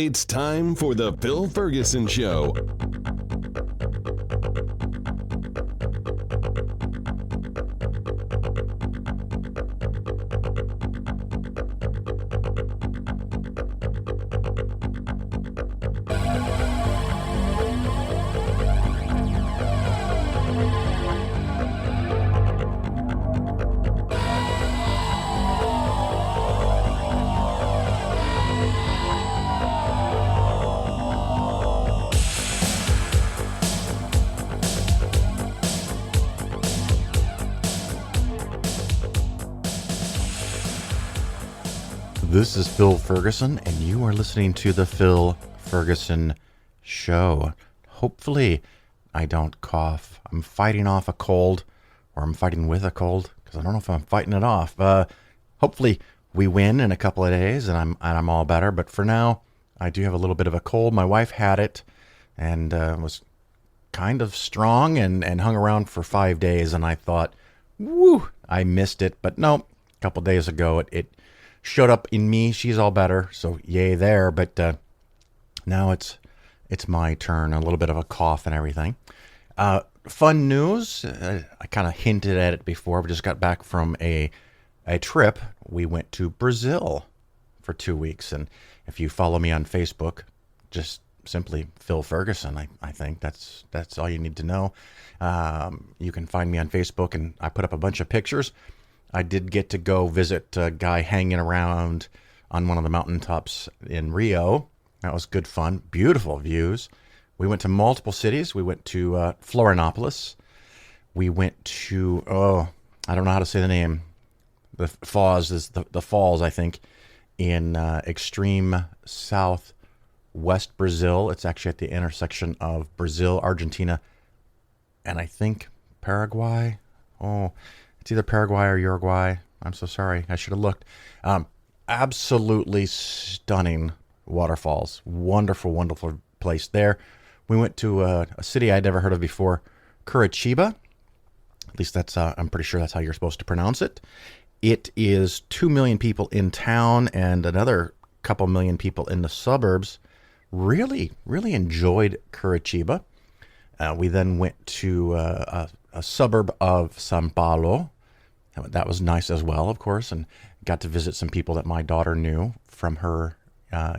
It's time for the Phil Ferguson Show. This is Phil Ferguson, and you are listening to the Phil Ferguson Show. Hopefully, I don't cough. I'm fighting off a cold, or I'm fighting with a cold, because I don't know if I'm fighting it off. Hopefully, we win in a couple of days, and I'm all better. But for now, I do have a little bit of a cold. My wife had it, and was kind of strong, and hung around for 5 days, and I thought, woo, I missed it. But no, a couple days ago, it showed up in me. She's all better, so yay there. But now it's my turn. A little bit of a cough and everything. Fun news. I kind of hinted at it before. We just got back from a trip. We went to Brazil for 2 weeks, and if you follow me on Facebook, just simply Phil Ferguson. I think that's all you need to know. You can find me on Facebook, and I put up a bunch of pictures. I did get to go visit a guy hanging around on one of the mountaintops in Rio. That was good fun. Beautiful views. We went to multiple cities. We went to Florianopolis. We went to, I don't know how to say the name. The Foz is the falls, I think, in extreme southwest Brazil. It's actually at the intersection of Brazil, Argentina, and I think Paraguay. It's either Paraguay or Uruguay. I'm so sorry. I should have looked. Absolutely stunning waterfalls. Wonderful, wonderful place there. We went to a city I'd never heard of before, Curitiba. At least that's, I'm pretty sure that's how you're supposed to pronounce it. It is 2 million people in town and another couple million people in the suburbs. Really, really enjoyed Curitiba. We then went to a suburb of São Paulo. That was nice as well, of course, and got to visit some people that my daughter knew from her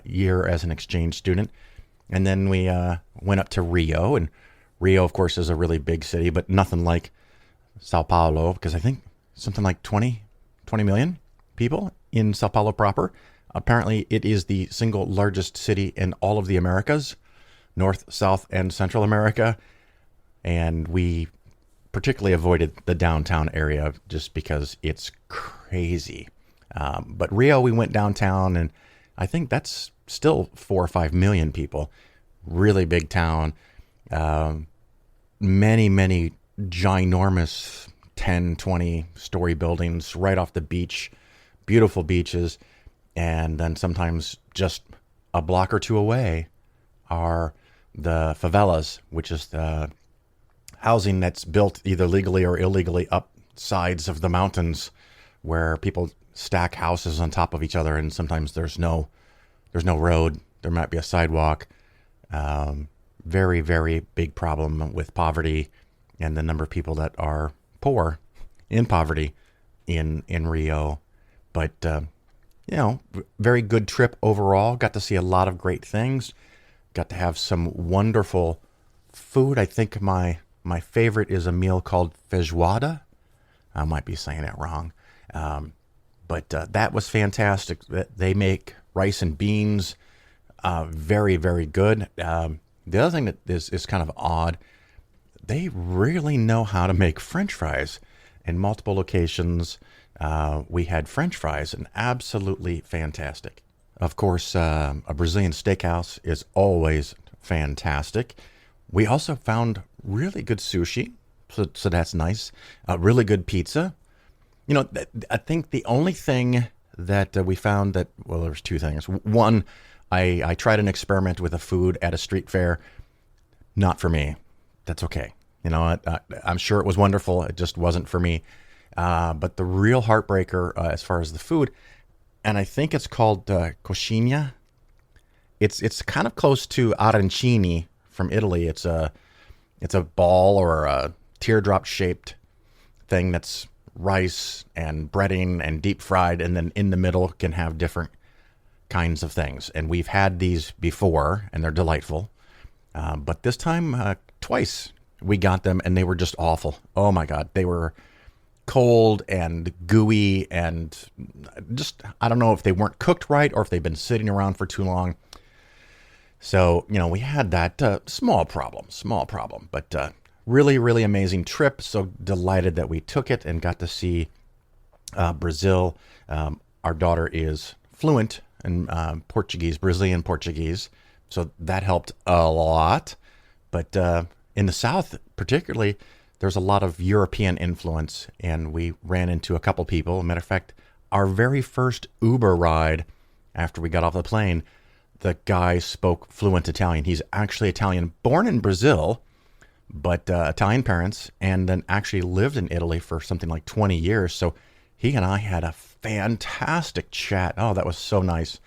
year as an exchange student. And then we went up to Rio, and Rio, of course, is a really big city, but nothing like Sao Paulo, because I think something like 20 million people in Sao Paulo proper. Apparently, it is the single largest city in all of the Americas, North, South, and Central America. And we particularly avoided the downtown area just because it's crazy. But Rio, we went downtown, and I think that's still 4 or 5 million people. Really big town. Many, many ginormous 10, 20-story buildings right off the beach. Beautiful beaches. And then sometimes just a block or two away are the favelas, which is the housing that's built either legally or illegally up sides of the mountains, where people stack houses on top of each other, and sometimes there's no road. There might be a sidewalk. Very, very big problem with poverty and the number of people that are poor in poverty in Rio. But very good trip overall. Got to see a lot of great things. Got to have some wonderful food. I think my favorite is a meal called feijoada. I might be saying it wrong. But that was fantastic. They make rice and beans very, very good. The other thing that is kind of odd, they really know how to make French fries. In multiple locations, we had French fries, and absolutely fantastic. Of course, a Brazilian steakhouse is always fantastic. We also found really good sushi, so that's nice. Really good pizza. I think the only thing that we found there was two things. One, I tried an experiment with a food at a street fair. Not for me. That's okay. I'm sure it was wonderful. It just wasn't for me. But the real heartbreaker as far as the food, and I think it's called coxinha, It's kind of close to arancini from Italy. It's a ball or a teardrop shaped thing that's rice and breading and deep fried, and then in the middle can have different kinds of things. And we've had these before, and they're delightful. But this time, twice we got them, and they were just awful. Oh my God, they were cold and gooey, and just, I don't know if they weren't cooked right or if they've been sitting around for too long. So, we had that small problem, but really, really amazing trip. So delighted that we took it and got to see Brazil. Our daughter is fluent in Portuguese, Brazilian Portuguese, so that helped a lot. But in the South, particularly, there's a lot of European influence, and we ran into a couple people. As a matter of fact, our very first Uber ride after we got off the plane, the guy spoke fluent Italian. He's actually Italian, born in Brazil, but Italian parents, and then actually lived in Italy for something like 20 years. So he and I had a fantastic chat. Oh, that was so nice.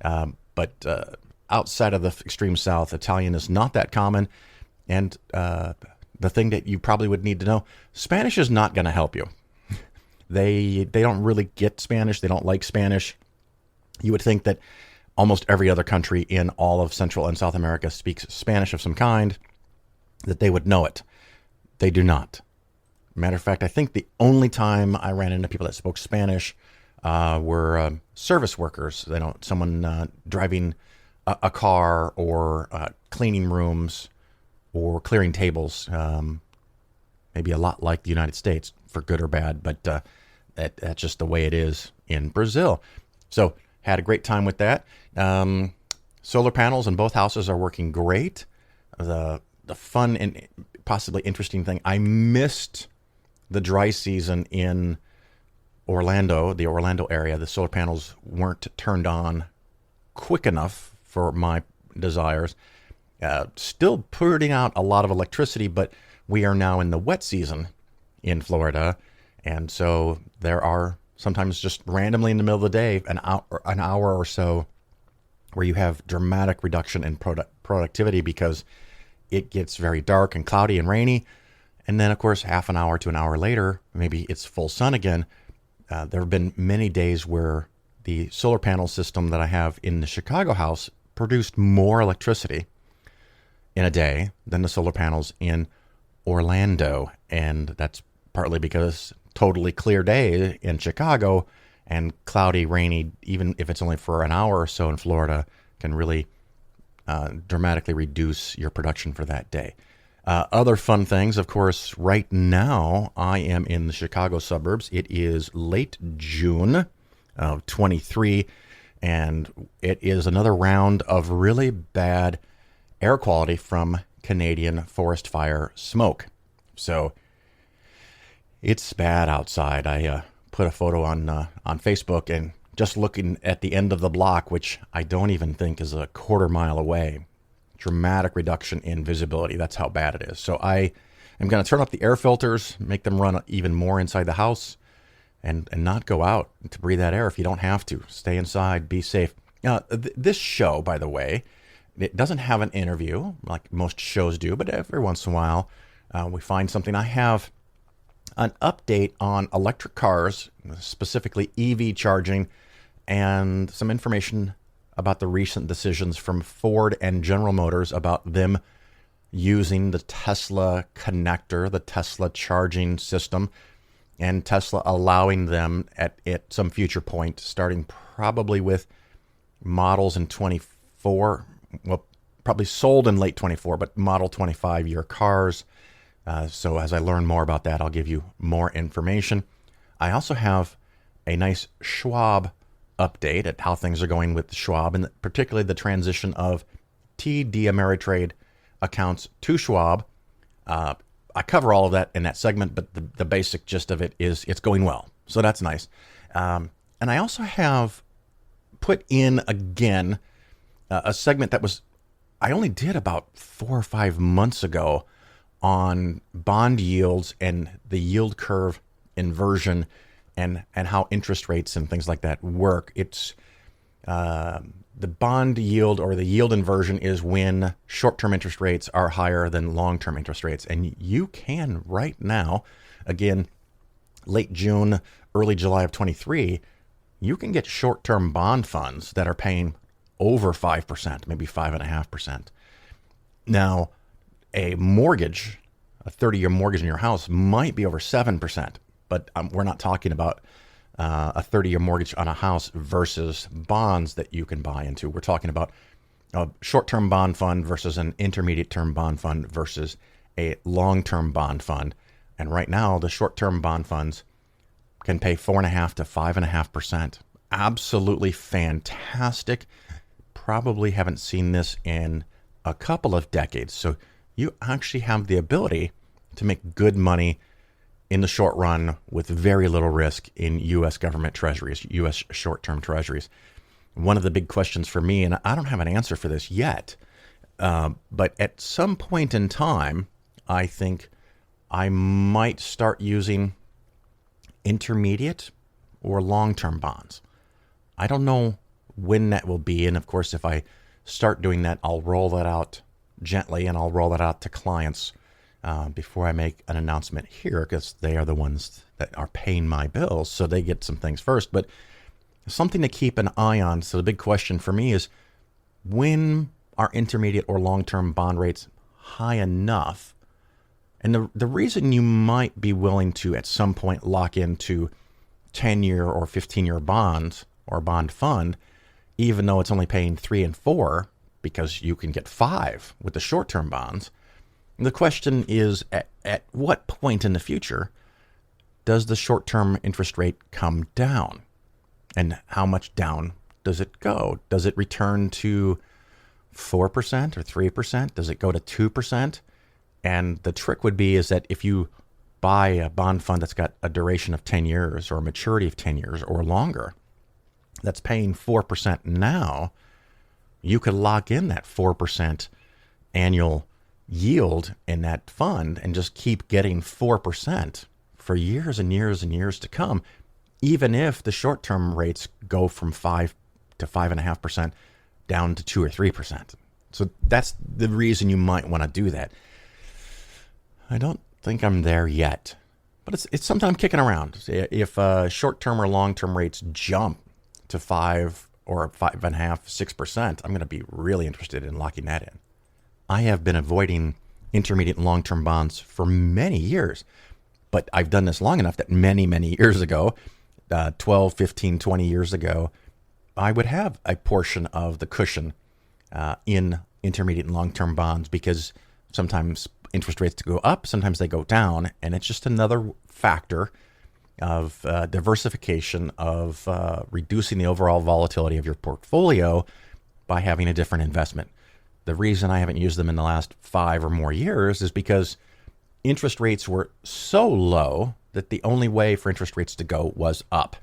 But outside of the extreme South, Italian is not that common. And the thing that you probably would need to know, Spanish is not going to help you. They don't really get Spanish. They don't like Spanish. You would think that almost every other country in all of Central and South America speaks Spanish of some kind, that they would know it. They do not. Matter of fact, I think the only time I ran into people that spoke Spanish were service workers. Someone driving a car, or cleaning rooms, or clearing tables. Maybe a lot like the United States, for good or bad, but that's just the way it is in Brazil. So had a great time with that. Solar panels in both houses are working great. The fun and possibly interesting thing, I missed the dry season in Orlando, the Orlando area. The solar panels weren't turned on quick enough for my desires. Still putting out a lot of electricity, but we are now in the wet season in Florida. And so there are sometimes just randomly in the middle of the day, an hour or so, where you have dramatic reduction in productivity because it gets very dark and cloudy and rainy. And then, of course, half an hour to an hour later, maybe it's full sun again. There have been many days where the solar panel system that I have in the Chicago house produced more electricity in a day than the solar panels in Orlando. And that's partly because totally clear day in Chicago and cloudy, rainy, even if it's only for an hour or so in Florida, can really dramatically reduce your production for that day. Other fun things, of course, right now I am in the Chicago suburbs. It is late June of 23, and it is another round of really bad air quality from Canadian forest fire smoke. So it's bad outside. I put a photo on Facebook, and just looking at the end of the block, which I don't even think is a quarter mile away, dramatic reduction in visibility. That's how bad it is. So I am going to turn up the air filters, make them run even more inside the house, and not go out to breathe that air if you don't have to. Stay inside, be safe. Now, this show, by the way, it doesn't have an interview like most shows do, but every once in a while we find something. I have an update on electric cars, specifically EV charging, and some information about the recent decisions from Ford and General Motors about them using the Tesla connector, the Tesla charging system, and Tesla allowing them at some future point, starting probably with models in 24, well, probably sold in late 24, but model 25 year cars. So as I learn more about that, I'll give you more information. I also have a nice Schwab update at how things are going with Schwab, and particularly the transition of TD Ameritrade accounts to Schwab. I cover all of that in that segment, but the basic gist of it is it's going well. So that's nice. And I also have put in again a segment that I only did about 4 or 5 months ago on bond yields and the yield curve inversion and how interest rates and things like that work. It's the bond yield or the yield inversion is when short-term interest rates are higher than long-term interest rates. And you can right now, again, late June, early July of 23, you can get short-term bond funds that are paying over 5%, maybe 5.5%. Now, a mortgage, a 30-year mortgage in your house might be over 7%, but we're not talking about a 30-year mortgage on a house versus bonds that you can buy into. We're talking about a short-term bond fund versus an intermediate-term bond fund versus a long-term bond fund. And right now, the short-term bond funds can pay 4.5% to 5.5%. Absolutely fantastic. Probably haven't seen this in a couple of decades. So you actually have the ability to make good money in the short run with very little risk in U.S. government treasuries, U.S. short-term treasuries. One of the big questions for me, and I don't have an answer for this yet, but at some point in time, I think I might start using intermediate or long-term bonds. I don't know when that will be. And of course, if I start doing that, I'll roll that out gently and I'll roll that out to clients before I make an announcement here, because they are the ones that are paying my bills. So they get some things first, but something to keep an eye on. So the big question for me is, when are intermediate or long-term bond rates high enough? And the reason you might be willing to at some point lock into 10-year or 15-year bonds or bond fund, even though it's only paying 3 and 4, because you can get 5 with the short-term bonds. The question is, at what point in the future does the short-term interest rate come down? And how much down does it go? Does it return to 4% or 3%? Does it go to 2%? And the trick would be is that if you buy a bond fund that's got a duration of 10 years or a maturity of 10 years or longer, that's paying 4% now, you could lock in that 4% annual yield in that fund and just keep getting 4% for years and years and years to come, even if the short-term rates go from 5 to 5.5% down to 2 or 3%. So that's the reason you might want to do that. I don't think I'm there yet, but it's something I'm kicking around. If short-term or long-term rates jump to 5 or 5.5, 6%, I'm going to be really interested in locking that in. I have been avoiding intermediate and long-term bonds for many years, but I've done this long enough that many, many years ago, 12, 15, 20 years ago, I would have a portion of the cushion in intermediate and long-term bonds, because sometimes interest rates go up, sometimes they go down, and it's just another factor of diversification, of reducing the overall volatility of your portfolio by having a different investment. The reason I haven't used them in the last 5 or more years is because interest rates were so low that the only way for interest rates to go was up.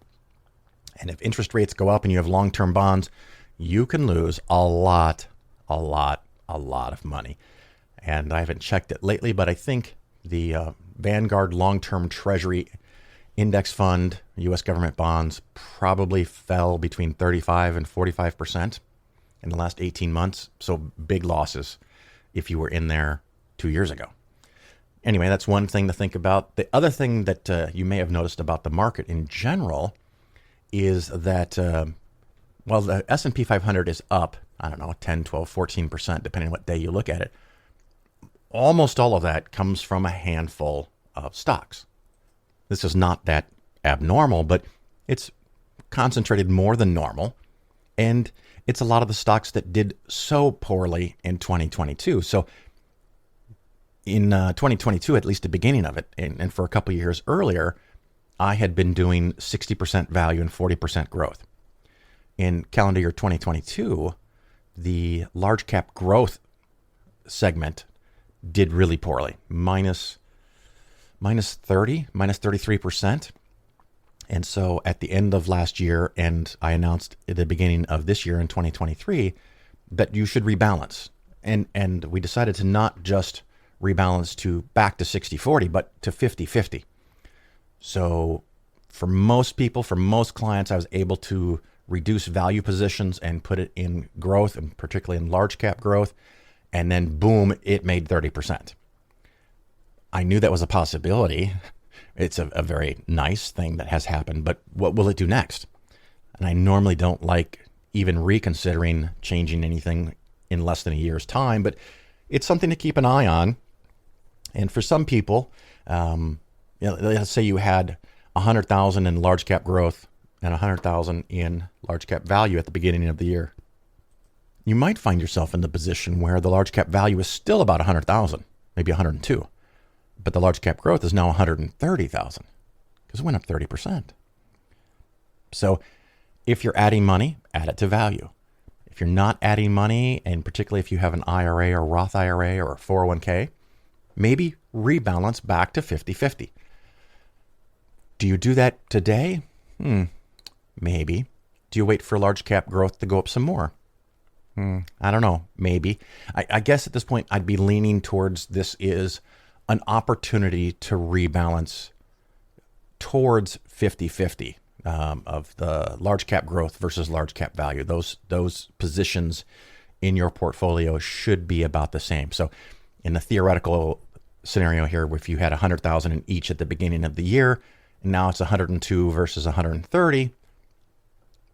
And if interest rates go up and you have long-term bonds, you can lose a lot of money. And I haven't checked it lately, but I think the Vanguard Long-Term Treasury Index Fund, U.S. government bonds, probably fell between 35 and 45% in the last 18 months. So big losses if you were in there 2 years ago. Anyway, that's one thing to think about. The other thing that you may have noticed about the market in general is that, while the S&P 500 is up, 10, 12, 14%, depending on what day you look at it, almost all of that comes from a handful of stocks. This is not that abnormal, but it's concentrated more than normal. And it's a lot of the stocks that did so poorly in 2022. So in 2022, at least the beginning of it, and for a couple of years earlier, I had been doing 60% value and 40% growth. In calendar year 2022, the large cap growth segment did really poorly, minus 33%. And so at the end of last year, and I announced at the beginning of this year in 2023, that you should rebalance. And we decided to not just rebalance to back to 60-40, but to 50-50. So for most people, for most clients, I was able to reduce value positions and put it in growth, and particularly in large cap growth, and then boom, it made 30%. I knew that was a possibility. It's a very nice thing that has happened, but what will it do next? And I normally don't like even reconsidering changing anything in less than a year's time, but it's something to keep an eye on. And for some people, let's say you had 100,000 in large cap growth and 100,000 in large cap value at the beginning of the year. You might find yourself in the position where the large cap value is still about 100,000, maybe 102, but the large cap growth is now 130,000 because it went up 30%. So if you're adding money, add it to value. If you're not adding money, and particularly if you have an IRA or Roth IRA or a 401k, maybe rebalance back to 50-50. Do you do that today? Maybe. Do you wait for large cap growth to go up some more? I don't know. Maybe. I guess at this point, I'd be leaning towards this is an opportunity to rebalance towards 50-50 of the large cap growth versus large cap value. Those positions in your portfolio should be about the same. So in the theoretical scenario here, if you had 100,000 in each at the beginning of the year, and now it's 102 versus 130,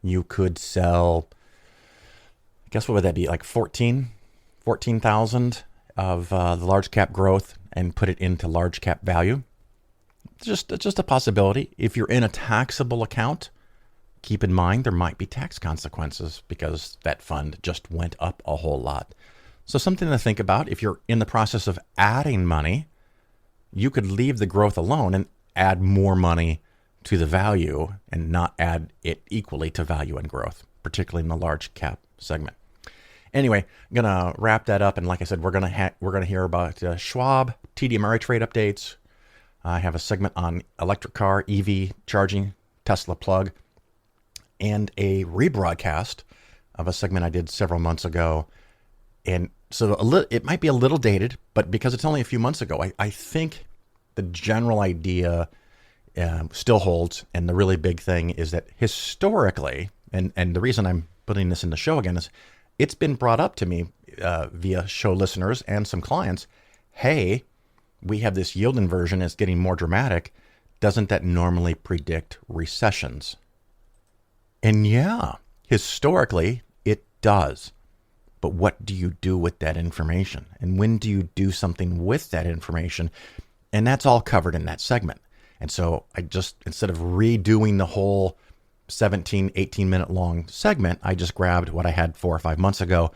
you could sell, I guess what would that be, like 14,000 of the large cap growth and put it into large cap value. Just a possibility. If you're in a taxable account, keep in mind there might be tax consequences because that fund just went up a whole lot. So something to think about. If you're in the process of adding money, you could leave the growth alone and add more money to the value and not add it equally to value and growth, particularly in the large cap segment. Anyway, I'm gonna wrap that up, and like I said, we're gonna hear about Schwab, TD Ameritrade updates. I have a segment on electric car, EV charging, Tesla plug, and a rebroadcast of a segment I did several months ago. And so it might be a little dated, but because it's only a few months ago, I think the general idea still holds. And the really big thing is that historically, and the reason I'm putting this in the show again is it's been brought up to me via show listeners and some clients. Hey, we have this yield inversion. It's getting more dramatic. Doesn't that normally predict recessions? And yeah, historically it does. But what do you do with that information? And when do you do something with that information? And that's all covered in that segment. And so I just, instead of redoing the whole 17, 18 minute long segment, I just grabbed what I had 4 or 5 months ago,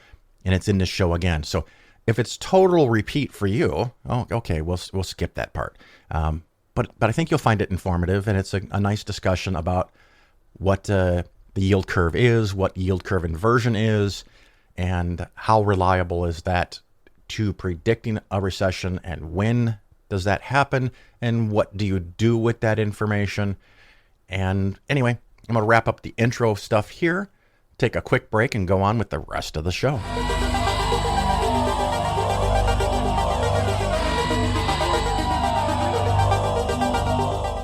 and it's in this show again. So if it's total repeat for you, oh, okay, we'll skip that part. But I think you'll find it informative, and it's a nice discussion about what the yield curve is, what yield curve inversion is, and how reliable is that to predicting a recession, and when does that happen, and what do you do with that information? And anyway, I'm going to wrap up the intro stuff here, take a quick break, and go on with the rest of the show.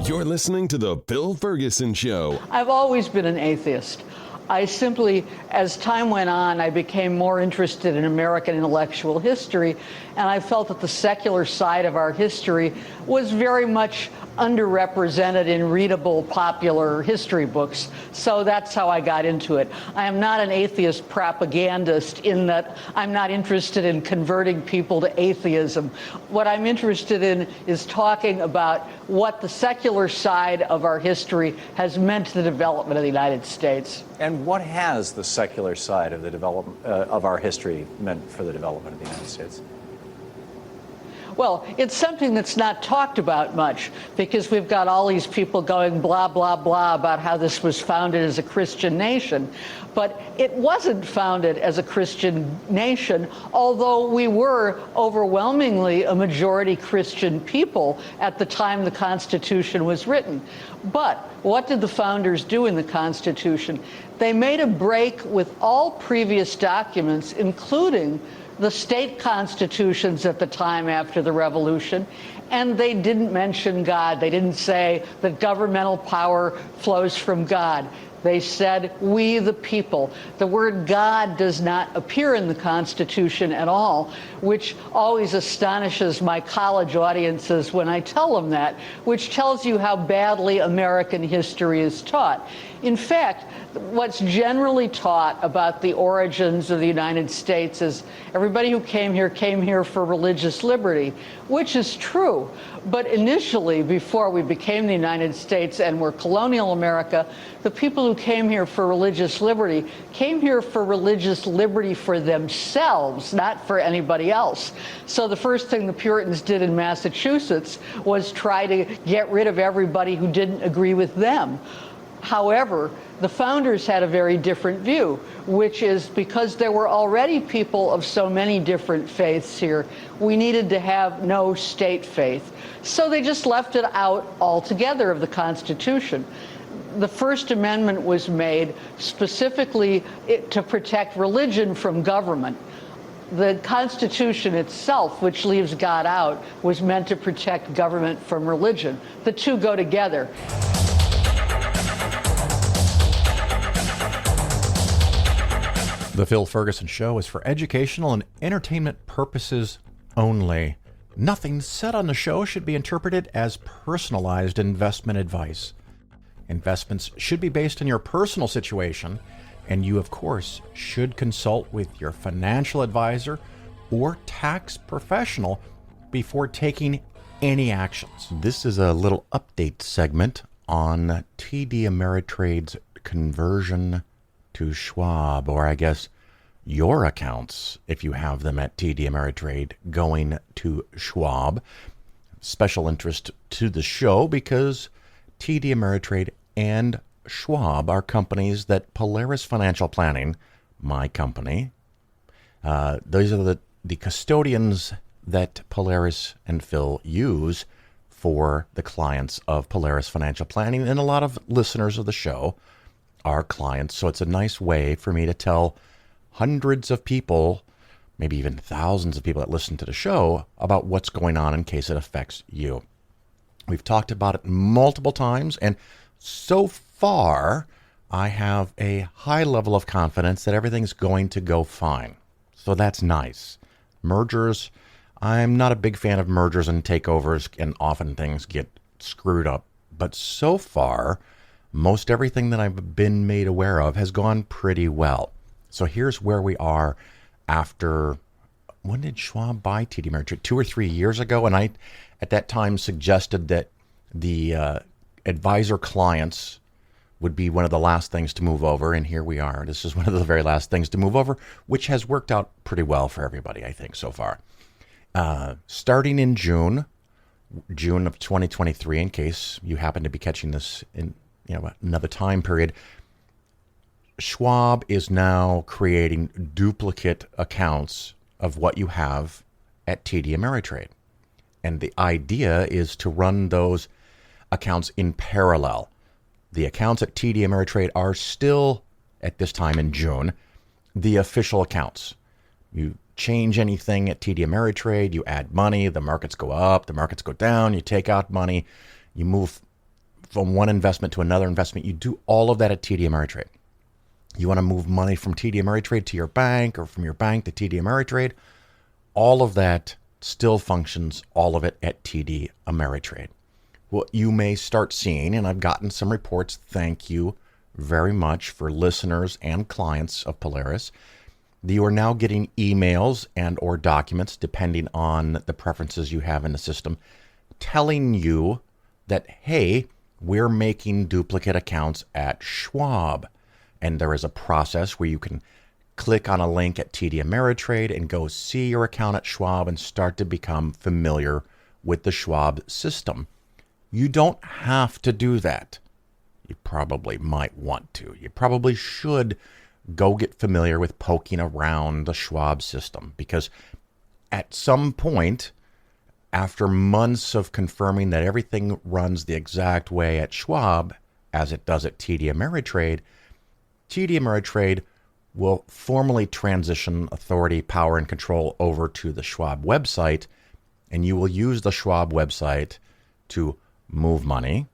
You're listening to The Phil Ferguson Show. I've always been an atheist. I simply, as time went on, I became more interested in American intellectual history, and I felt that the secular side of our history was very much underrepresented in readable, popular history books. So that's how I got into it. I am not an atheist propagandist in that I'm not interested in converting people to atheism. What I'm interested in is talking about what the secular side of our history has meant to the development of the United States. And what has the secular side of the development of our history meant for the development of the United States? Well, it's something that's not talked about much because we've got all these people going blah, blah, blah about how this was founded as a Christian nation. But it wasn't founded as a Christian nation, although we were overwhelmingly a majority Christian people at the time the Constitution was written. But what did the founders do in the Constitution? They made a break with all previous documents, including the state constitutions at the time after the revolution, and they didn't mention God. They didn't say that governmental power flows from God. They said, "We the people." The word God does not appear in the Constitution at all, which always astonishes my college audiences when I tell them that, which tells you how badly American history is taught. In fact, what's generally taught about the origins of the United States is everybody who came here for religious liberty, which is true. But initially, before we became the United States and were colonial America, the people who came here for religious liberty came here for religious liberty for themselves, not for anybody else. So the first thing the Puritans did in Massachusetts was try to get rid of everybody who didn't agree with them. However, the founders had a very different view, which is because there were already people of so many different faiths here, we needed to have no state faith. So they just left it out altogether of the Constitution. The First Amendment was made specifically to protect religion from government. The Constitution itself, which leaves God out, was meant to protect government from religion. The two go together. The Phil Ferguson Show is for educational and entertainment purposes only. Nothing said on the show should be interpreted as personalized investment advice. Investments should be based on your personal situation, and you, of course, should consult with your financial advisor or tax professional before taking any actions. This is a little update segment on TD Ameritrade's conversion to Schwab, or I guess your accounts, if you have them at TD Ameritrade, going to Schwab. Special interest to the show because TD Ameritrade and Schwab are companies that Polaris Financial Planning, my company, those are the custodians that Polaris and Phil use for the clients of Polaris Financial Planning, and a lot of listeners of the show are clients. So it's a nice way for me to tell hundreds of people, maybe even thousands of people that listen to the show, about what's going on in case it affects you. We've talked about it multiple times, and so far I have a high level of confidence that everything's going to go fine. So that's nice. Mergers, I'm not a big fan of mergers and takeovers, and often things get screwed up. But so far, most everything that I've been made aware of has gone pretty well. So here's where we are after, when did Schwab buy TD Ameritrade? 2 or 3 years ago. And I, at that time, suggested that the advisor clients would be one of the last things to move over. And here we are. This is one of the very last things to move over, which has worked out pretty well for everybody, I think, so far. Starting in June of 2023, in case you happen to be catching this in another time period, Schwab is now creating duplicate accounts of what you have at TD Ameritrade. And the idea is to run those accounts in parallel. The accounts at TD Ameritrade are still, at this time in June, the official accounts. You change anything at TD Ameritrade, you add money, the markets go up, the markets go down, you take out money, you move from one investment to another investment. You do all of that at TD Ameritrade. You want to move money from TD Ameritrade to your bank, or from your bank to TD Ameritrade, all of that still functions, all of it at TD Ameritrade. What you may start seeing, and I've gotten some reports, thank you very much for listeners and clients of Polaris, you are now getting emails and or documents, depending on the preferences you have in the system, telling you that, hey, we're making duplicate accounts at Schwab. And there is a process where you can click on a link at TD Ameritrade and go see your account at Schwab and start to become familiar with the Schwab system. You don't have to do that. You probably might want to. You probably should go get familiar with poking around the Schwab system, because at some point, after months of confirming that everything runs the exact way at Schwab as it does at TD Ameritrade, TD Ameritrade will formally transition authority, power, and control over to the Schwab website, and you will use the Schwab website to move money,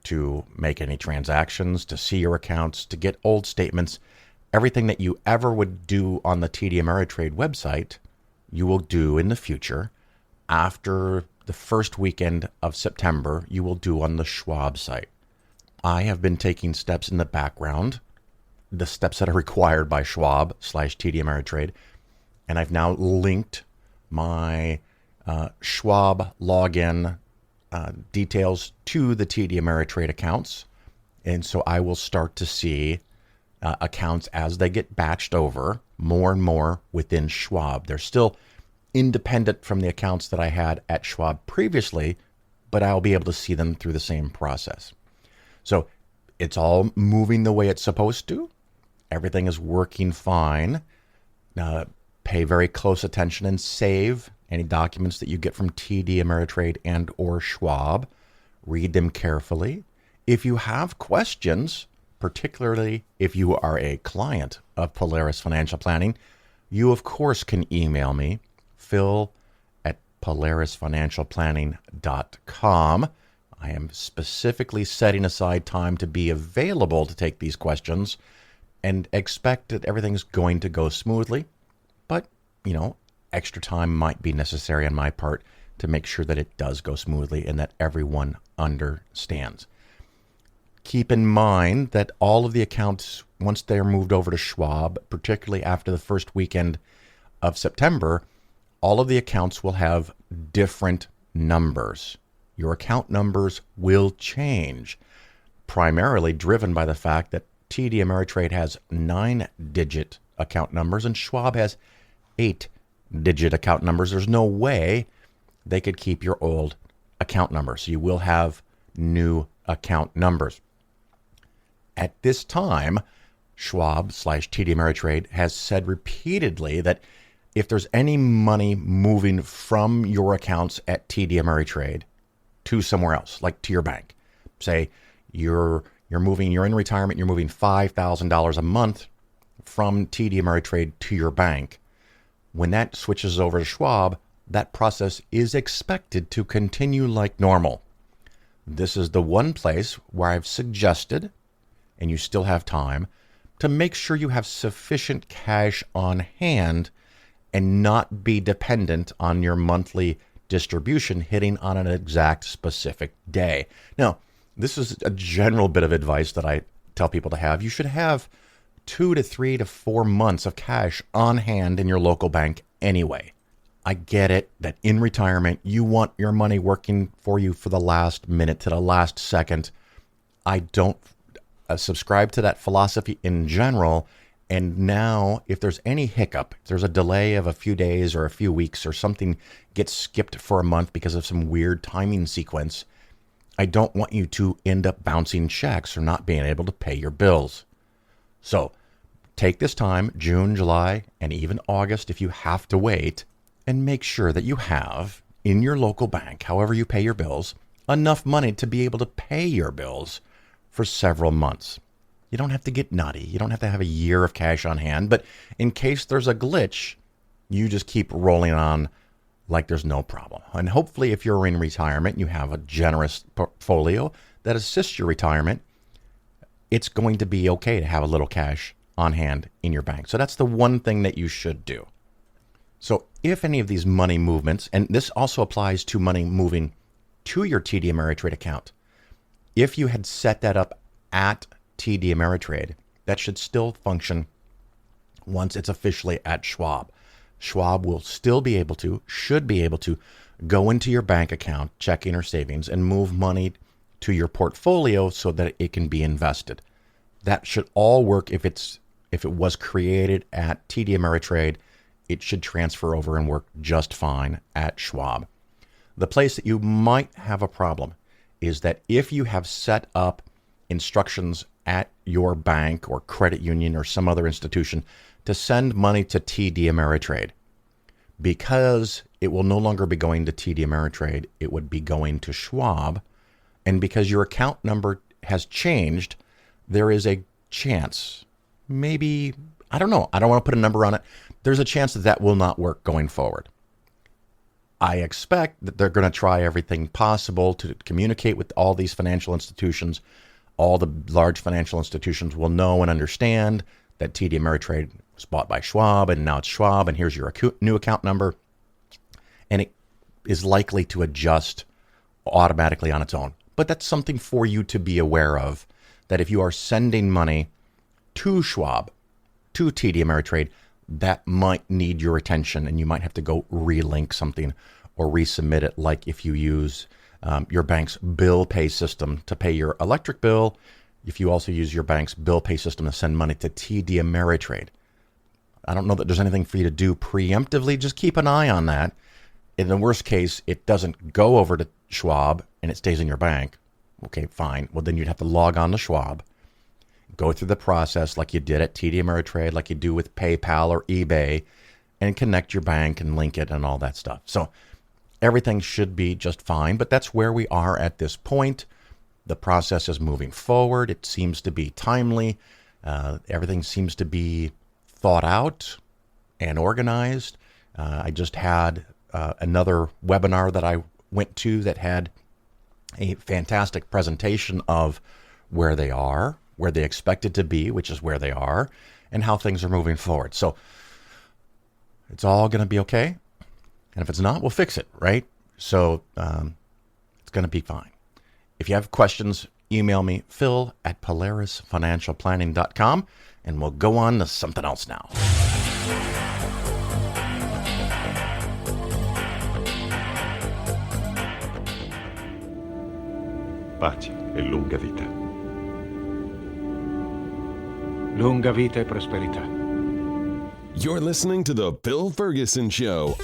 to make any transactions, to see your accounts, to get old statements. Everything that you ever would do on the TD Ameritrade website, you will do in the future. After the first weekend of September, you will do on the Schwab site. I have been taking steps in the background, the steps that are required by Schwab/TD Ameritrade, and I've now linked my Schwab login details to the TD Ameritrade accounts. And so I will start to see accounts as they get batched over more and more within Schwab. They're still independent from the accounts that I had at Schwab previously, but I'll be able to see them through the same process. So it's all moving the way it's supposed to. Everything is working fine. Pay very close attention and save any documents that you get from TD Ameritrade and or Schwab. Read them carefully. If you have questions, particularly if you are a client of Polaris Financial Planning, you of course can email me, phil@polarisfinancialplanning.com. I am specifically setting aside time to be available to take these questions and expect that everything's going to go smoothly. But, extra time might be necessary on my part to make sure that it does go smoothly and that everyone understands. Keep in mind that all of the accounts, once they're moved over to Schwab, particularly after the first weekend of September, all of the accounts will have different numbers. Your account numbers will change, primarily driven by the fact that TD Ameritrade has 9-digit account numbers and Schwab has 8-digit account numbers. There's no way they could keep your old account numbers. You will have new account numbers. At this time, Schwab/TD Ameritrade has said repeatedly that if there's any money moving from your accounts at TD Ameritrade to somewhere else, like to your bank, say you're in retirement, you're moving $5,000 a month from TD Ameritrade to your bank. When that switches over to Schwab, that process is expected to continue like normal. This is the one place where I've suggested, and you still have time, to make sure you have sufficient cash on hand and not be dependent on your monthly distribution hitting on an exact specific day. Now, this is a general bit of advice that I tell people to have. You should have 2 to 3 to 4 months of cash on hand in your local bank anyway. I get it that in retirement, you want your money working for you for the last minute to the last second. I don't subscribe to that philosophy in general. And now, if there's any hiccup, if there's a delay of a few days or a few weeks or something gets skipped for a month because of some weird timing sequence, I don't want you to end up bouncing checks or not being able to pay your bills. So take this time, June, July, and even August if you have to wait, and make sure that you have in your local bank, however you pay your bills, enough money to be able to pay your bills for several months. You don't have to get nutty. You don't have to have a year of cash on hand. But in case there's a glitch, you just keep rolling on like there's no problem. And hopefully if you're in retirement, you have a generous portfolio that assists your retirement, it's going to be okay to have a little cash on hand in your bank. So that's the one thing that you should do. So if any of these money movements, and this also applies to money moving to your TD Ameritrade account, if you had set that up at TD Ameritrade, that should still function once it's officially at Schwab. Schwab will still be able to, should be able to, go into your bank account, checking or savings, and move money to your portfolio so that it can be invested. That should all work. If it was created at TD Ameritrade, it should transfer over and work just fine at Schwab. The place that you might have a problem is that if you have set up instructions at your bank or credit union or some other institution to send money to TD Ameritrade, because it will no longer be going to TD Ameritrade, it would be going to Schwab. And because your account number has changed, there is a chance, maybe, I don't know, I don't want to put a number on it. There's a chance that that will not work going forward. I expect that they're going to try everything possible to communicate with all these financial institutions. All the large financial institutions will know and understand that TD Ameritrade was bought by Schwab, and now it's Schwab, and here's your new account number. And it is likely to adjust automatically on its own. But that's something for you to be aware of, that if you are sending money to Schwab, to TD Ameritrade, that might need your attention, and you might have to go relink something or resubmit it, like if you use your bank's bill pay system to pay your electric bill, if you also use your bank's bill pay system to send money to TD Ameritrade. I don't know that there's anything for you to do preemptively. Just keep an eye on that. In the worst case, it doesn't go over to Schwab and it stays in your bank. Okay, fine. Well, then you'd have to log on to Schwab, go through the process like you did at TD Ameritrade, like you do with PayPal or eBay, and connect your bank and link it and all that stuff. So everything should be just fine, but that's where we are at this point. The process is moving forward. It seems to be timely. Everything seems to be thought out and organized. I just had another webinar that I went to that had a fantastic presentation of where they are, where they expected to be, which is where they are, and how things are moving forward. So it's all going to be okay. And if it's not, we'll fix it, right? So it's going to be fine. If you have questions, email me, phil@polarisfinancialplanning.com, and we'll go on to something else now. Pace e lunga vita. Lunga vita e prosperità. You're listening to The Phil Ferguson Show.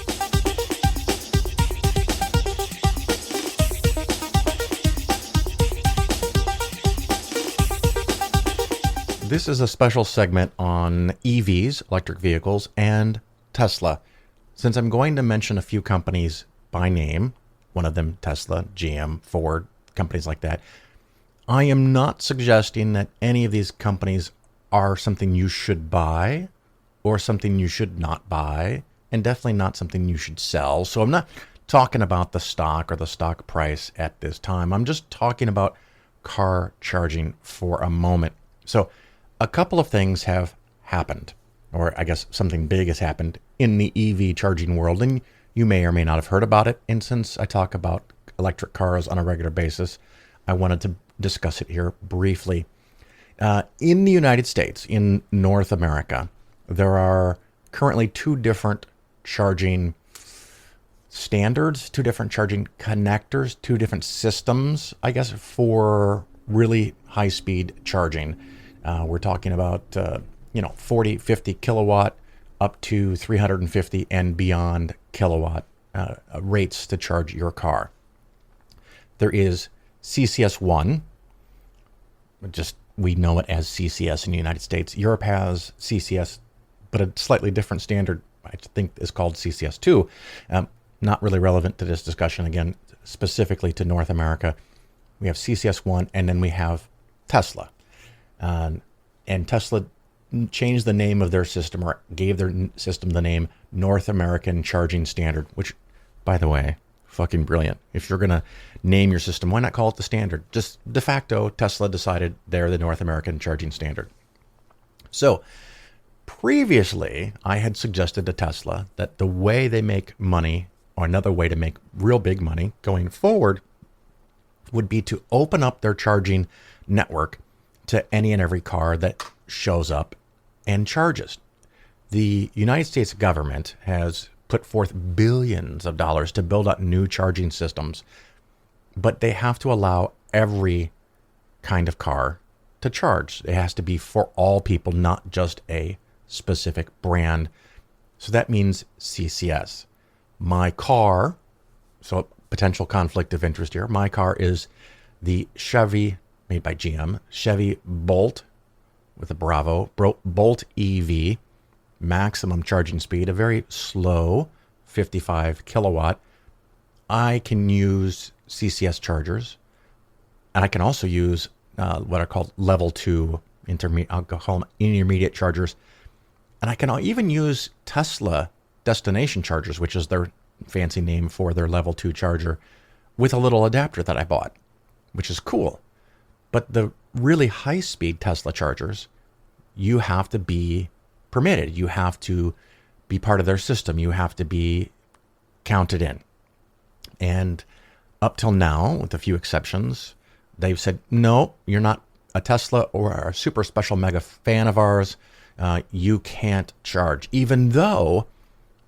This is a special segment on EVs, electric vehicles, and Tesla. Since I'm going to mention a few companies by name, one of them Tesla, GM, Ford, companies like that, I am not suggesting that any of these companies are something you should buy or something you should not buy, and definitely not something you should sell. So I'm not talking about the stock or the stock price at this time. I'm just talking about car charging for a moment. So a couple of things have happened, or I guess something big has happened in the EV charging world, and you may or may not have heard about it. And since I talk about electric cars on a regular basis, I wanted to discuss it here briefly. In the United States, in North America, there are currently two different charging standards, two different charging connectors, two different systems, I guess, for really high-speed charging. We're talking about, 40, 50 kilowatt up to 350 and beyond kilowatt rates to charge your car. There is CCS1, we know it as CCS in the United States. Europe has CCS, but a slightly different standard, I think, is called CCS2. Not really relevant to this discussion, again, specifically to North America. We have CCS1, and then we have Tesla. And Tesla changed the name of their system, or gave their system the name North American Charging Standard, which, by the way, fucking brilliant. If you're going to name your system, why not call it the standard? Just de facto, Tesla decided they're the North American Charging Standard. So previously, I had suggested to Tesla that the way they make money, or another way to make real big money going forward, would be to open up their charging network to any and every car that shows up and charges. The United States government has put forth billions of dollars to build up new charging systems, but they have to allow every kind of car to charge. It has to be for all people, not just a specific brand. So that means CCS. My car, so potential conflict of interest here, my car is the Chevy, made by GM, Chevy Bolt with a Bravo, Bolt EV, maximum charging speed, a very slow 55 kilowatt. I can use CCS chargers, and I can also use what are called level 2 intermediate, I'll call them intermediate chargers. And I can even use Tesla destination chargers, which is their fancy name for their level 2 charger, with a little adapter that I bought, which is cool. But the really high-speed Tesla chargers, you have to be permitted. You have to be part of their system. You have to be counted in. And up till now, with a few exceptions, they've said, no, you're not a Tesla or a super special mega fan of ours. You can't charge, even though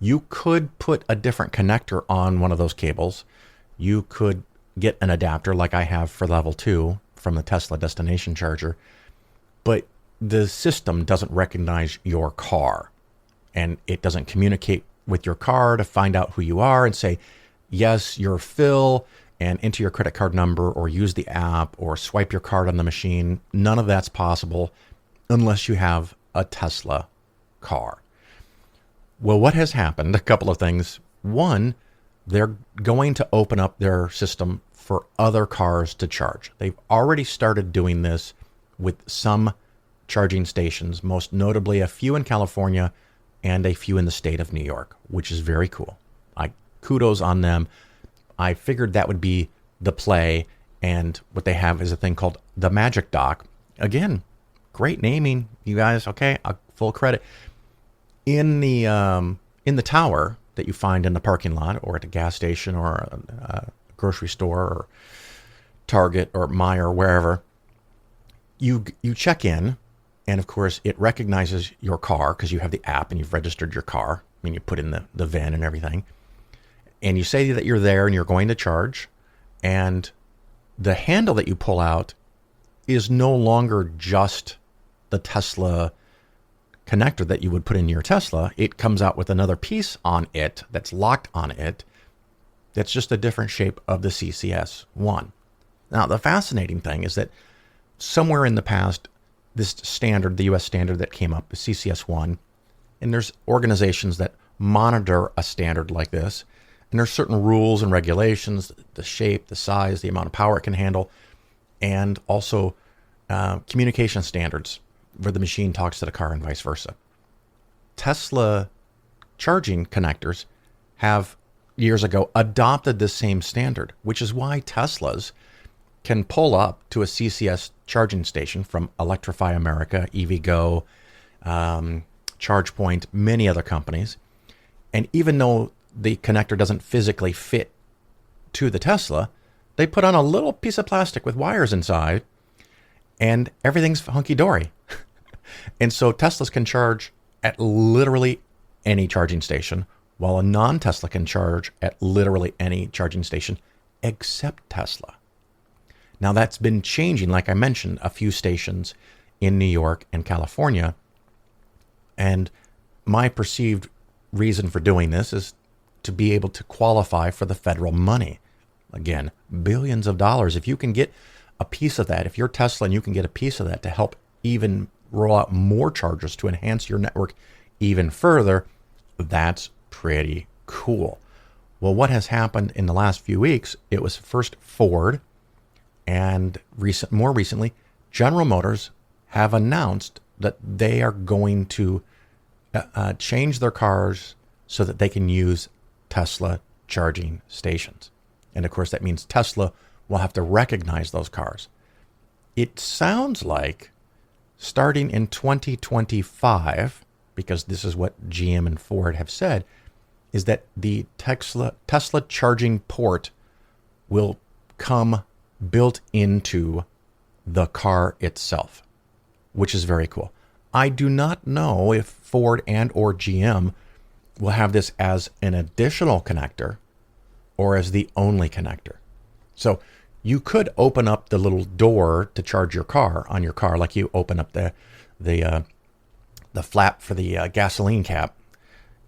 you could put a different connector on one of those cables. You could get an adapter like I have for level 2 from the Tesla destination charger, but the system doesn't recognize your car, and it doesn't communicate with your car to find out who you are and say, yes, you're Phil, and enter your credit card number or use the app or swipe your card on the machine. None of that's possible unless you have a Tesla car. Well, what has happened? A couple of things. One, they're going to open up their system for other cars to charge. They've already started doing this with some charging stations, most notably a few in California and a few in the state of New York, which is very cool. Kudos on them. I figured that would be the play, and what they have is a thing called the Magic Dock. Again, great naming, you guys. Okay, full credit. In the tower that you find in the parking lot or at a gas station or a grocery store or Target or Meijer, wherever, you check in, and of course it recognizes your car because you have the app and you've registered your car. I mean, you put in the VIN and everything, and you say that you're there and you're going to charge, and the handle that you pull out is no longer just the Tesla connector that you would put in your Tesla. It comes out with another piece on it that's locked on it. That's just a different shape of the CCS1. Now, the fascinating thing is that somewhere in the past, this standard, the US standard that came up, the CCS1, and there's organizations that monitor a standard like this, and there's certain rules and regulations, the shape, the size, the amount of power it can handle, and also communication standards where the machine talks to the car and vice versa. Tesla charging connectors have years ago adopted this same standard, which is why Teslas can pull up to a CCS charging station from Electrify America, EVgo, ChargePoint, many other companies. And even though the connector doesn't physically fit to the Tesla, they put on a little piece of plastic with wires inside, and everything's hunky-dory. And so Teslas can charge at literally any charging station, while a non-Tesla can charge at literally any charging station except Tesla. Now, that's been changing, like I mentioned, a few stations in New York and California. And my perceived reason for doing this is to be able to qualify for the federal money. Again, billions of dollars. If you can get a piece of that, if you're Tesla and you can get a piece of that to help even roll out more chargers to enhance your network even further, that's pretty cool. Well, what has happened in the last few weeks, it was first Ford, and more recently, General Motors have announced that they are going to change their cars so that they can use Tesla charging stations. And of course, that means Tesla will have to recognize those cars. It sounds like starting in 2025, because this is what GM and Ford have said, is that the Tesla charging port will come built into the car itself, which is very cool. I do not know if Ford and or GM will have this as an additional connector or as the only connector. So you could open up the little door to charge your car on your car, like you open up the flap for the gasoline cap.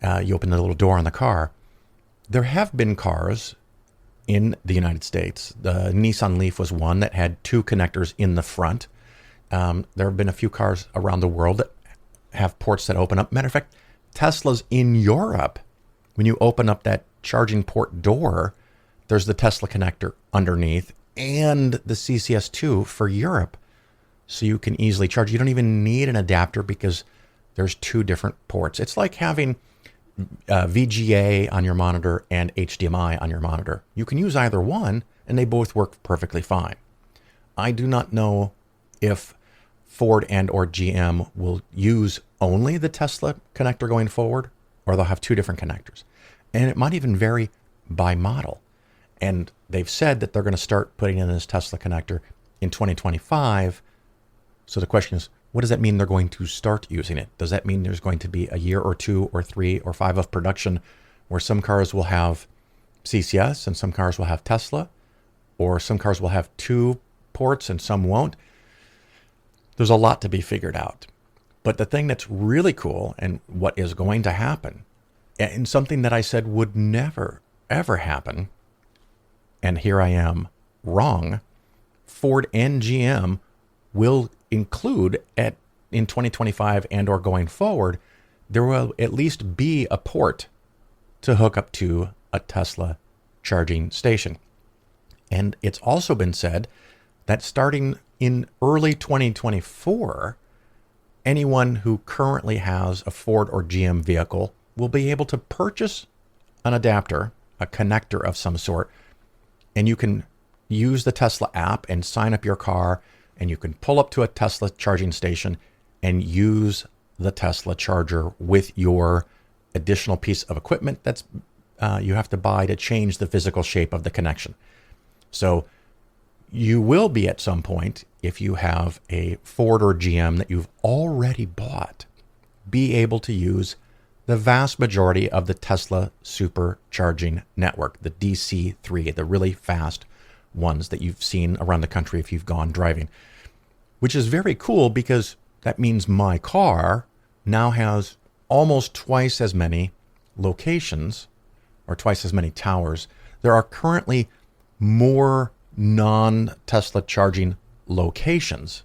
You open the little door on the car. There have been cars in the United States. The Nissan Leaf was one that had two connectors in the front. There have been a few cars around the world that have ports that open up. Matter of fact, Teslas in Europe, when you open up that charging port door, there's the Tesla connector underneath and the CCS2 for Europe. So you can easily charge. You don't even need an adapter because there's two different ports. It's like having VGA on your monitor and HDMI on your monitor. You can use either one, and they both work perfectly fine. I do not know if Ford and or GM will use only the Tesla connector going forward, or they'll have two different connectors. And it might even vary by model. And they've said that they're going to start putting in this Tesla connector in 2025. So the question is, what does that mean they're going to start using it? Does that mean there's going to be a year or 2 or 3 or 5 of production where some cars will have CCS and some cars will have Tesla, or some cars will have 2 ports and some won't? There's a lot to be figured out. But the thing that's really cool, and what is going to happen, and something that I said would never, ever happen, and here I am wrong, Ford and GM will include in 2025 and or going forward, there will at least be a port to hook up to a Tesla charging station. And it's also been said that starting in early 2024, anyone who currently has a Ford or GM vehicle will be able to purchase an adapter, a connector of some sort, and you can use the Tesla app and sign up your car, and you can pull up to a Tesla charging station and use the Tesla charger with your additional piece of equipment that's you have to buy to change the physical shape of the connection. So you will be at some point, if you have a Ford or GM that you've already bought, be able to use the vast majority of the Tesla supercharging network, the DC3, the really fast ones that you've seen around the country if you've gone driving, which is very cool because that means my car now has almost twice as many locations or twice as many towers. There are currently more non-Tesla charging locations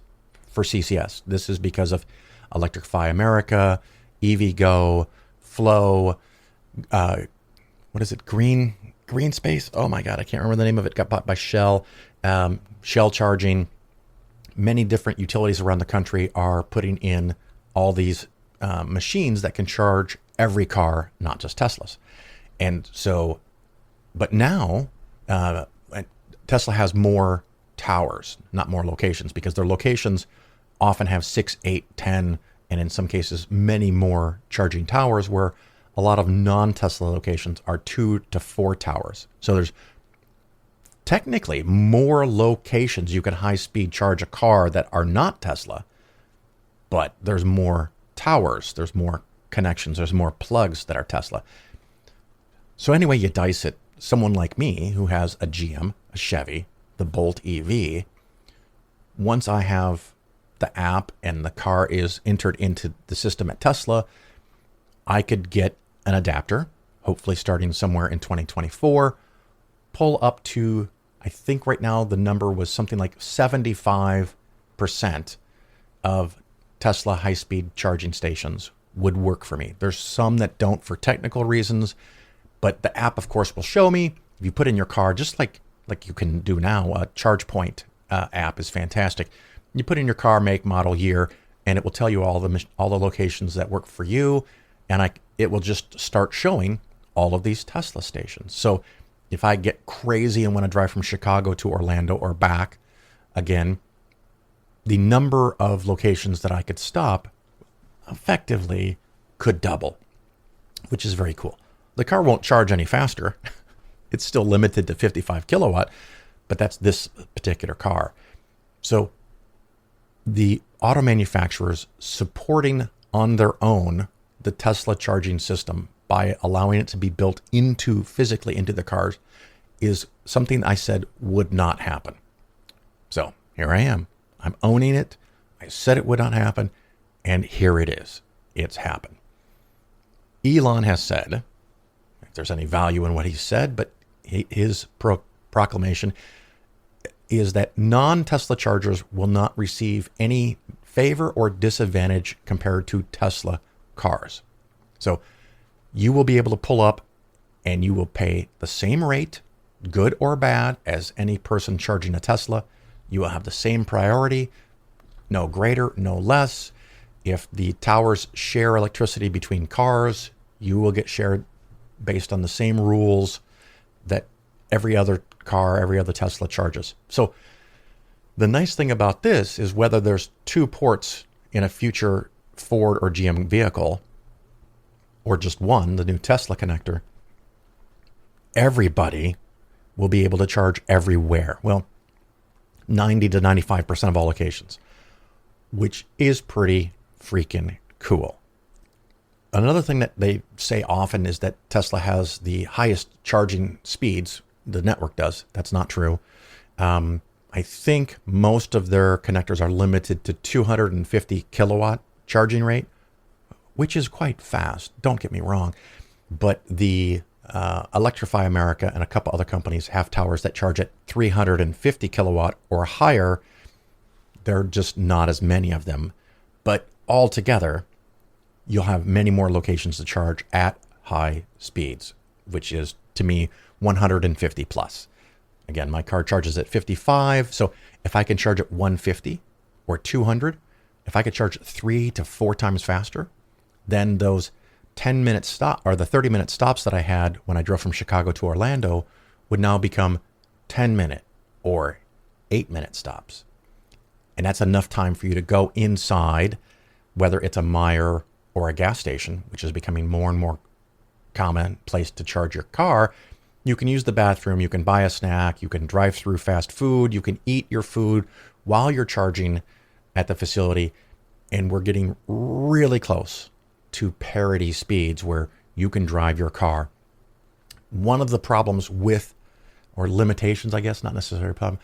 for CCS. This is because of Electrify America, EVgo, Flow, what is it? Green Space? Oh my God, I can't remember the name of it. Got bought by Shell. Shell charging. Many different utilities around the country are putting in all these machines that can charge every car, not just Teslas. And so, but now Tesla has more towers, not more locations, because their locations often have 6, 8, 10, and in some cases, many more charging towers, where a lot of non-Tesla locations are 2 to 4 towers. So there's technically more locations you can high-speed charge a car that are not Tesla, but there's more towers, there's more connections, there's more plugs that are Tesla. So anyway, you dice it. Someone like me who has a GM, a Chevy, the Bolt EV, once I have the app and the car is entered into the system at Tesla, I could get an adapter, hopefully starting somewhere in 2024, pull up to, I think right now the number was something like 75% of Tesla high-speed charging stations would work for me. There's some that don't for technical reasons, but the app, of course, will show me. If you put in your car, just like you can do now, a ChargePoint app is fantastic. You put in your car, make, model, year, and it will tell you all the locations that work for you, and it will just start showing all of these Tesla stations. So if I get crazy and want to drive from Chicago to Orlando or back, again, the number of locations that I could stop effectively could double, which is very cool. The car won't charge any faster. It's still limited to 55 kilowatt, but that's this particular car. So the auto manufacturers supporting on their own the Tesla charging system by allowing it to be built physically into the cars is something I said would not happen. So here I am. I'm owning it. I said it would not happen, and here it is. It's happened. Elon has said, if there's any value in what he said, but his proclamation is that non-Tesla chargers will not receive any favor or disadvantage compared to Tesla cars. So you will be able to pull up and you will pay the same rate, good or bad, as any person charging a Tesla. You will have the same priority, no greater, no less. If the towers share electricity between cars, You will get shared based on the same rules that every other car, every other Tesla charges. So the nice thing about this is whether there's 2 ports in a future Ford or GM vehicle, or just one, the new Tesla connector, everybody will be able to charge everywhere. Well, 90 to 95% of all locations, which is pretty freaking cool. Another thing that they say often is that Tesla has the highest charging speeds. The network does. That's not true. I think most of their connectors are limited to 250 kilowatt charging rate, which is quite fast. Don't get me wrong. But the Electrify America and a couple other companies have towers that charge at 350 kilowatt or higher. There are just not as many of them. But altogether, you'll have many more locations to charge at high speeds, which is, to me, 150 plus. Again, my car charges at 55. So if I can charge at 150 or 200, if I could charge 3 to 4 times faster, then those 10-minute stop or the 30-minute stops that I had when I drove from Chicago to Orlando would now become 10-minute or 8-minute stops. And that's enough time for you to go inside, whether it's a Meijer or a gas station, which is becoming more and more common place to charge your car. You can use the bathroom, you can buy a snack, you can drive through fast food, you can eat your food while you're charging at the facility. And we're getting really close to parity speeds where you can drive your car. One of the problems with, or limitations, I guess, not necessarily a problem,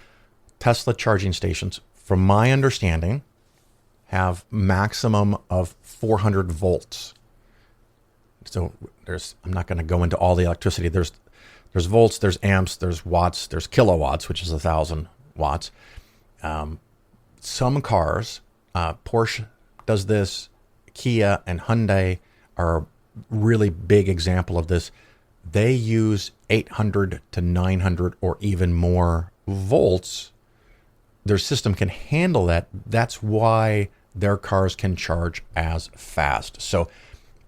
Tesla charging stations, from my understanding, have maximum of 400 volts. So I'm not going to go into all the electricity. There's volts, there's amps, there's watts, there's kilowatts, which is 1,000 watts. Some cars, Porsche does this, Kia and Hyundai are a really big example of this. They use 800 to 900 or even more volts. Their system can handle that. That's why their cars can charge as fast. So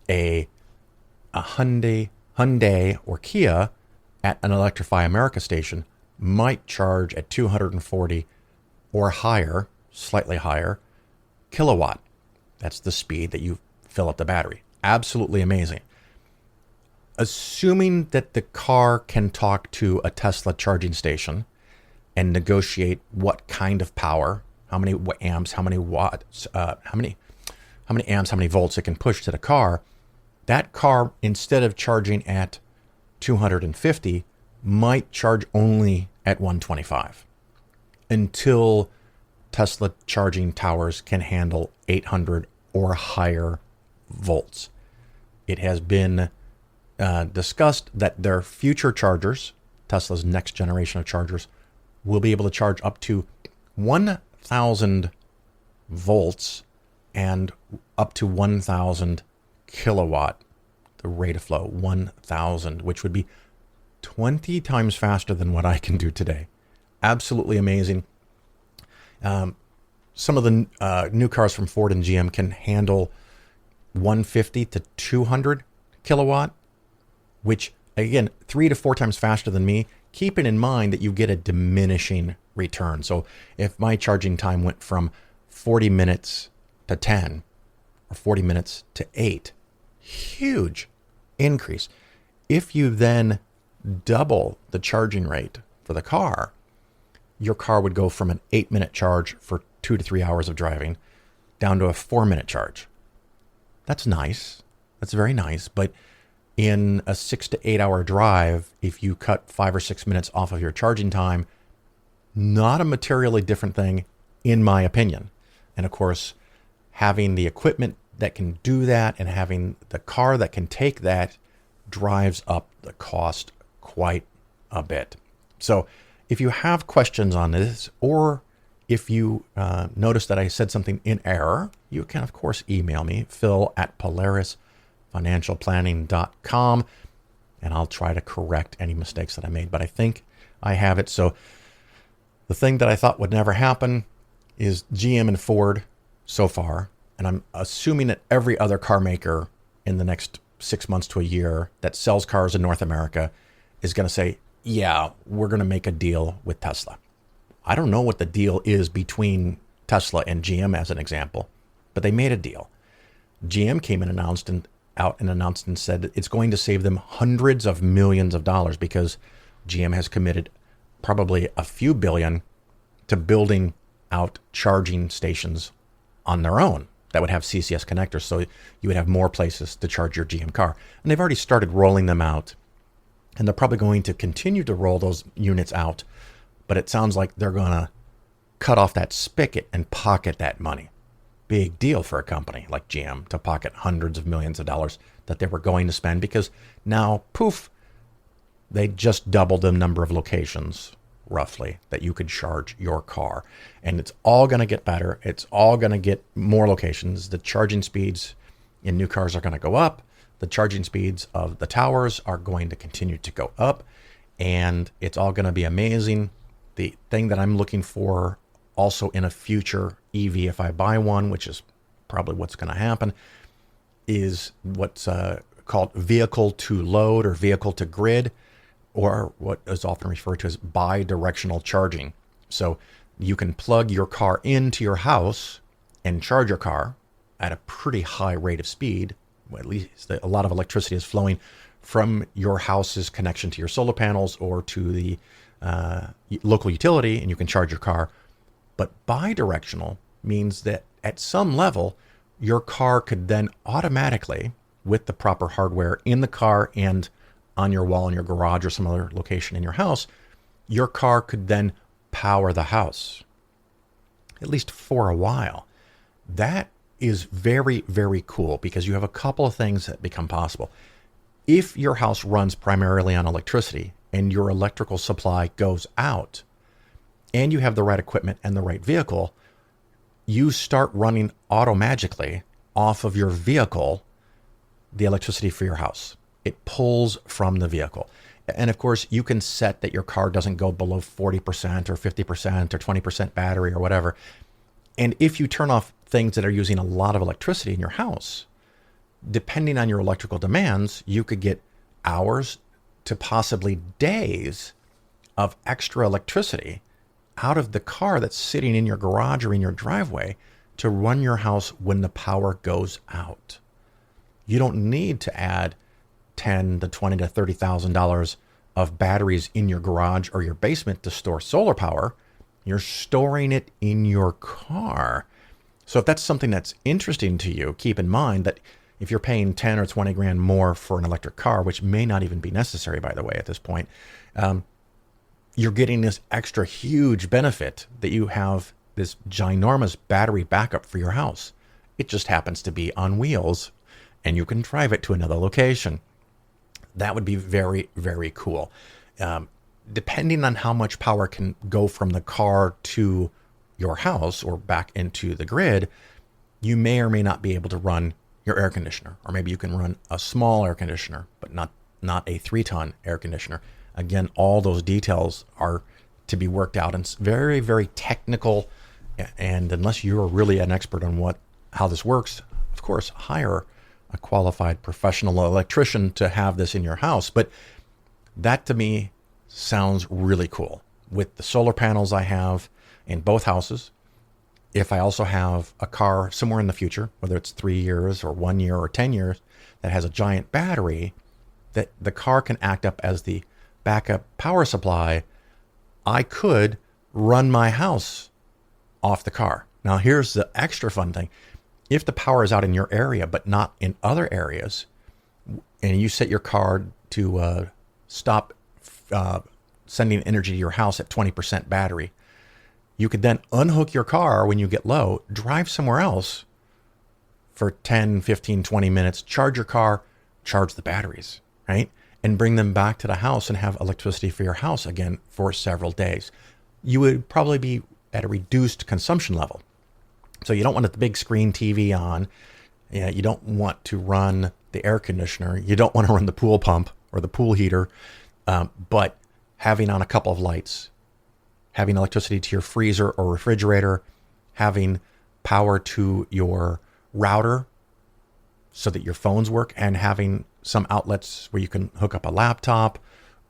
a Hyundai or Kia at an Electrify America station might charge at 240 or higher, slightly higher, kilowatt. That's the speed that you fill up the battery. Absolutely amazing. Assuming that the car can talk to a Tesla charging station and negotiate what kind of power, how many amps, how many watts, how many amps, how many volts it can push to the car, that car, instead of charging at 250, might charge only at 125 until Tesla charging towers can handle 800 or higher volts. It has been discussed that their future chargers, Tesla's next generation of chargers, will be able to charge up to 1,000 volts and up to 1,000 kilowatt, the rate of flow, 1,000, which would be 20 times faster than what I can do today. Absolutely amazing. Some of the new cars from Ford and GM can handle 150 to 200 kilowatt, which, again, 3 to 4 times faster than me, keeping in mind that you get a diminishing return. So if my charging time went from 40 minutes to 10 or 40 minutes to 8, huge increase. If you then double the charging rate for the car, your car would go from an 8-minute charge for 2 to 3 hours of driving down to a 4-minute charge. That's nice. That's very nice. But in a 6 to 8 hour drive, if you cut 5 or 6 minutes off of your charging time, not a materially different thing, in my opinion. And of course, having the equipment that can do that and having the car that can take that drives up the cost quite a bit. So if you have questions on this, or if you notice that I said something in error, you can, of course, email me, phil@polarisfinancialplanning.com, and I'll try to correct any mistakes that I made. But I think I have it. So the thing that I thought would never happen is GM and Ford so far, and I'm assuming that every other car maker in the next 6 months to a year that sells cars in North America is going to say, yeah, we're going to make a deal with Tesla. I don't know what the deal is between Tesla and GM as an example, but they made a deal. GM came and announced and said that it's going to save them hundreds of millions of dollars because GM has committed probably a few billion to building out charging stations on their own that would have CCS connectors. So you would have more places to charge your GM car. And they've already started rolling them out. And they're probably going to continue to roll those units out. But it sounds like they're going to cut off that spigot and pocket that money. Big deal for a company like GM to pocket hundreds of millions of dollars that they were going to spend because now, poof, they just doubled the number of locations roughly that you could charge your car. And it's all going to get better. It's all going to get more locations. The charging speeds in new cars are going to go up. The charging speeds of the towers are going to continue to go up. And it's all going to be amazing. The thing that I'm looking for also in a future EV, if I buy one, which is probably what's going to happen, is what's called vehicle to load or vehicle to grid, or what is often referred to as bi-directional charging. So you can plug your car into your house and charge your car at a pretty high rate of speed. Well, at least a lot of electricity is flowing from your house's connection to your solar panels or to the local utility, and you can charge your car. But bi-directional means that at some level, your car could then automatically, with the proper hardware in the car and on your wall in your garage or some other location in your house, your car could then power the house, at least for a while. That is very, very cool because you have a couple of things that become possible. If your house runs primarily on electricity and your electrical supply goes out and you have the right equipment and the right vehicle, you start running automagically off of your vehicle the electricity for your house. It pulls from the vehicle. And of course, you can set that your car doesn't go below 40% or 50% or 20% battery or whatever. And if you turn off things that are using a lot of electricity in your house, depending on your electrical demands, you could get hours to possibly days of extra electricity out of the car that's sitting in your garage or in your driveway to run your house when the power goes out. You don't need to add $10,000 to $20,000 to $30,000 of batteries in your garage or your basement to store solar power. You're storing it in your car. So if that's something that's interesting to you, keep in mind that if you're paying 10 or 20 grand more for an electric car, which may not even be necessary, by the way, at this point, you're getting this extra huge benefit that you have this ginormous battery backup for your house. It just happens to be on wheels and you can drive it to another location. That would be very, very cool. Depending on how much power can go from the car to your house or back into the grid, you may or may not be able to run your air conditioner. Or maybe you can run a small air conditioner, but not a 3-ton air conditioner. Again, all those details are to be worked out. And it's very, very technical. And unless you're really an expert on how this works, of course, hire a qualified professional electrician to have this in your house. But that to me sounds really cool. With the solar panels I have in both houses, if I also have a car somewhere in the future, whether it's 3 years or 1 year or 10 years, that has a giant battery, that the car can act up as the backup power supply, I could run my house off the car. Now, here's the extra fun thing. If the power is out in your area, but not in other areas, and you set your car to stop sending energy to your house at 20% battery, you could then unhook your car when you get low, drive somewhere else for 10, 15, 20 minutes, charge your car, charge the batteries, right? And bring them back to the house and have electricity for your house again for several days. You would probably be at a reduced consumption level. So you don't want the big screen TV on. You don't want to run the air conditioner. You don't want to run the pool pump or the pool heater. But having on a couple of lights, having electricity to your freezer or refrigerator, having power to your router so that your phones work, and having some outlets where you can hook up a laptop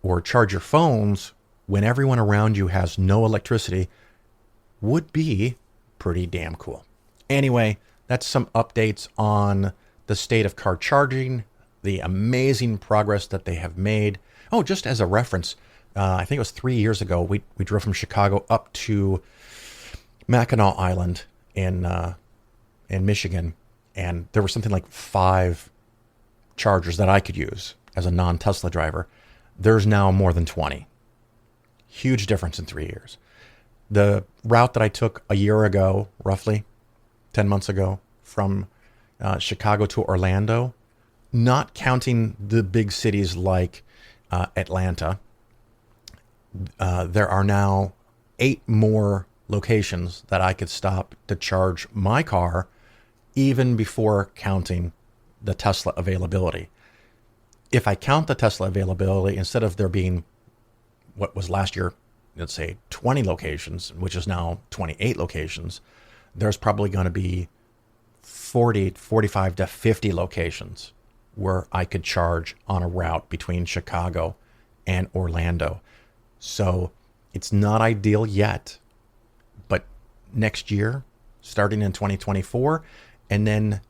or charge your phones when everyone around you has no electricity would be pretty damn cool. Anyway, that's some updates on the state of car charging, the amazing progress that they have made. Oh, just as a reference, I think it was 3 years ago, we drove from Chicago up to Mackinac Island in Michigan, and there was something like 5 chargers that I could use as a non-Tesla driver. There's now more than 20. Huge difference in 3 years. The route that I took a year ago, roughly 10 months ago, from Chicago to Orlando, not counting the big cities like Atlanta, there are now 8 more locations that I could stop to charge my car, even before counting the Tesla availability. If I count the Tesla availability, instead of there being what was last year, let's say 20 locations, which is now 28 locations, there's probably going to be 45 to 50 locations where I could charge on a route between Chicago and Orlando. So it's not ideal yet, but next year, starting in 2024, and then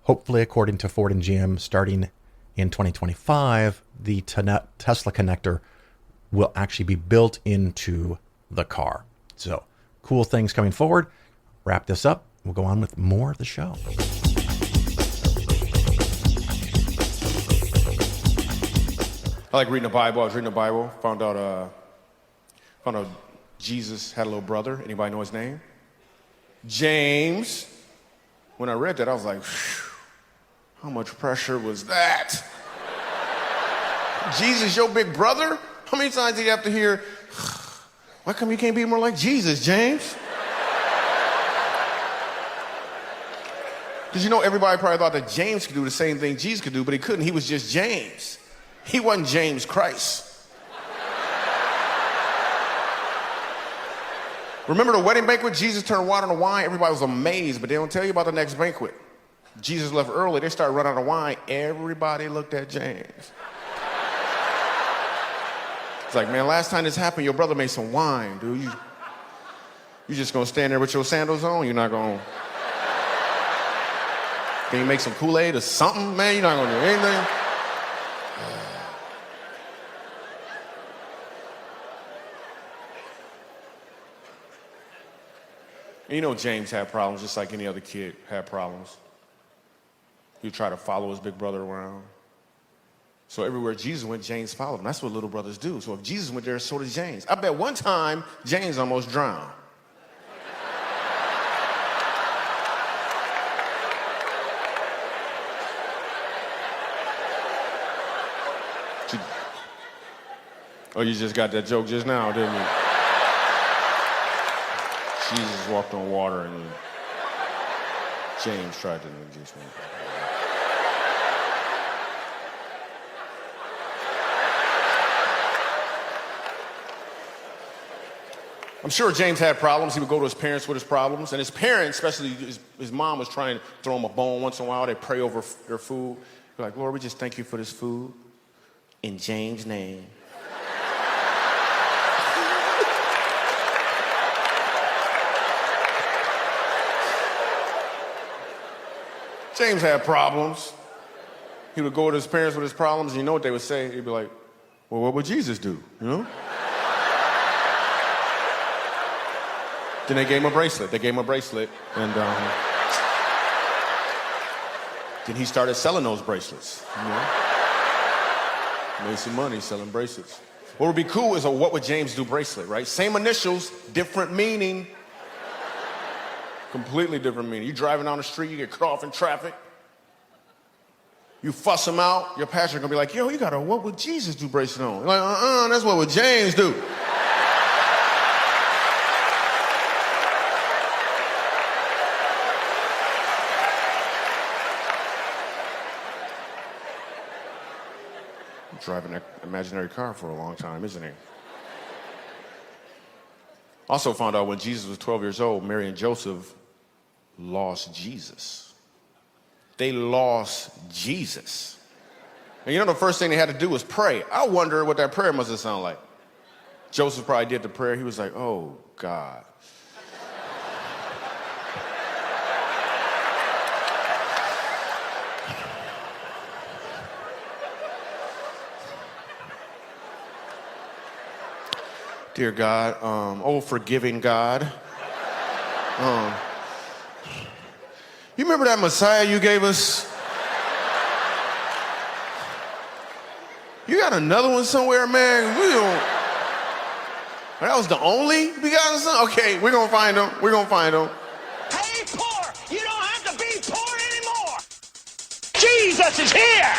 hopefully, according to Ford and GM, starting in 2025, the Tesla connector will actually be built into the car. So cool things coming forward. Wrap this up. We'll go on with more of the show. I like reading the Bible. I was reading the Bible, found out Jesus had a little brother. Anybody know his name? James. When I read that, I was like, how much pressure was that? Jesus, your big brother? How many times did you have to hear, why come you can't be more like Jesus, James? Because you know, everybody probably thought that James could do the same thing Jesus could do, but he couldn't. He was just James. He wasn't James Christ. Remember the wedding banquet? Jesus turned water into wine. Everybody was amazed, but they don't tell you about the next banquet. Jesus left early. They started running out of wine. Everybody looked at James. It's like, man, last time this happened, your brother made some wine, dude. You just gonna stand there with your sandals on? You're not gonna... Can you make some Kool-Aid or something? Man, you're not gonna do anything. You know, James had problems just like any other kid had problems. He would try to follow his big brother around. So everywhere Jesus went, James followed him. That's what little brothers do. So if Jesus went there, so did James. I bet one time, James almost drowned. Oh, you just got that joke just now, didn't you? Jesus walked on water and James tried to just went. I'm sure James had problems. He would go to his parents with his problems. And his parents, especially his mom, was trying to throw him a bone once in a while. They'd pray over their food. They're like, Lord, we just thank you for this food. In James' name. James had problems. He would go to his parents with his problems, and you know what they would say? He'd be like, well, what would Jesus do, you know? Then they gave him a bracelet. And then he started selling those bracelets, you know? Made some money selling bracelets. What would be cool is a what would James do bracelet, right? Same initials, different meaning. Completely different meaning. You driving down the street, you get cut off in traffic. You fuss him out, your pastor gonna be like, yo, you got a what would Jesus do bracelet on? You're like, that's what would James do. Driving an imaginary car for a long time, isn't he? Also found out when Jesus was 12 years old, Mary and Joseph lost Jesus. They lost Jesus. And you know the first thing they had to do was pray. I wonder what that prayer must have sounded like. Joseph probably did the prayer. He was like, oh, God. Dear God, oh, forgiving God. You remember that Messiah you gave us? You got another one somewhere, man? We don't. That was the only begotten son? Okay, we're going to find him. We're going to find him. Hey, poor! You don't have to be poor anymore! Jesus is here!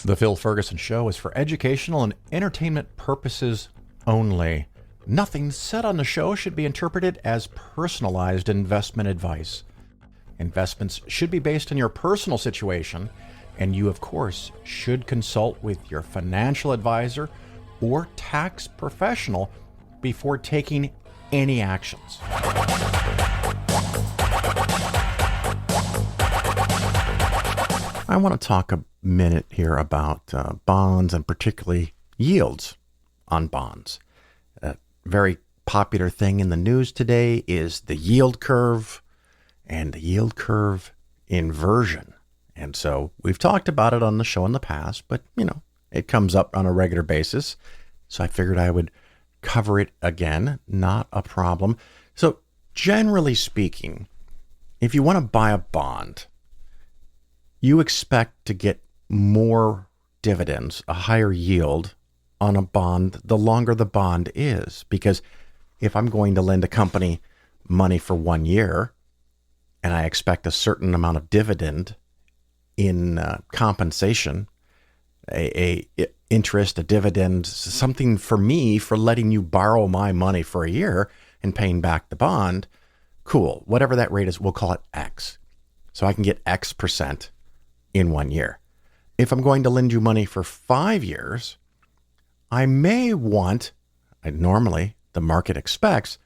The Phil Ferguson Show is for educational and entertainment purposes only. Nothing said on the show should be interpreted as personalized investment advice. Investments should be based on your personal situation, and you, of course, should consult with your financial advisor or tax professional before taking any actions. I want to talk a minute here about bonds and particularly yields on bonds. A very popular thing in the news today is the yield curve and the yield curve inversion. And so we've talked about it on the show in the past, but it comes up on a regular basis. So I figured I would cover it again. Not a problem. So generally speaking, if you want to buy a bond, you expect to get more dividends, a higher yield on a bond the longer the bond is. Because if I'm going to lend a company money for 1 year and I expect a certain amount of dividend in compensation, a interest, a dividend, something for me for letting you borrow my money for a year and paying back the bond, cool. Whatever that rate is, we'll call it X. So I can get X percent in 1 year. If I'm going to lend you money for 5 years, I may want, normally the market expects,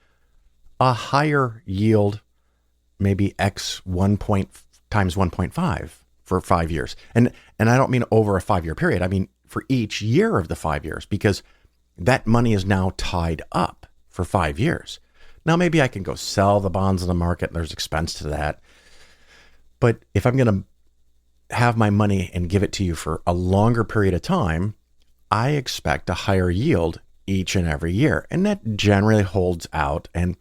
a higher yield, maybe X times 1.5 for 5 years. And I don't mean over a 5 year period. I mean for each year of the 5 years, because that money is now tied up for 5 years. Now, maybe I can go sell the bonds in the market. There's expense to that. But if I'm going to have my money and give it to you for a longer period of time, I expect a higher yield each and every year. And that generally holds out. And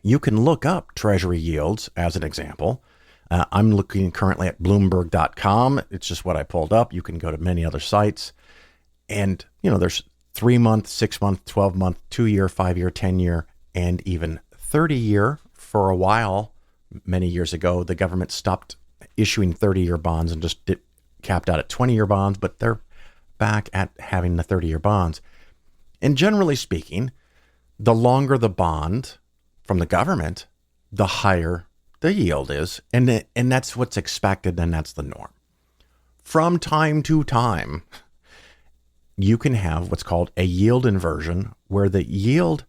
you can look up treasury yields as an example. I'm looking currently at Bloomberg.com. It's just what I pulled up. You can go to many other sites. And, there's 3 month, 6 month, 12 month, 2 year, 5 year, 10 year, and even 30 year. For a while, many years ago, the government stopped issuing 30-year bonds and just capped out at 20-year bonds, but they're back at having the 30-year bonds. And generally speaking, the longer the bond from the government, the higher the yield is, and that's what's expected, and that's the norm. From time to time, you can have what's called a yield inversion, where the yield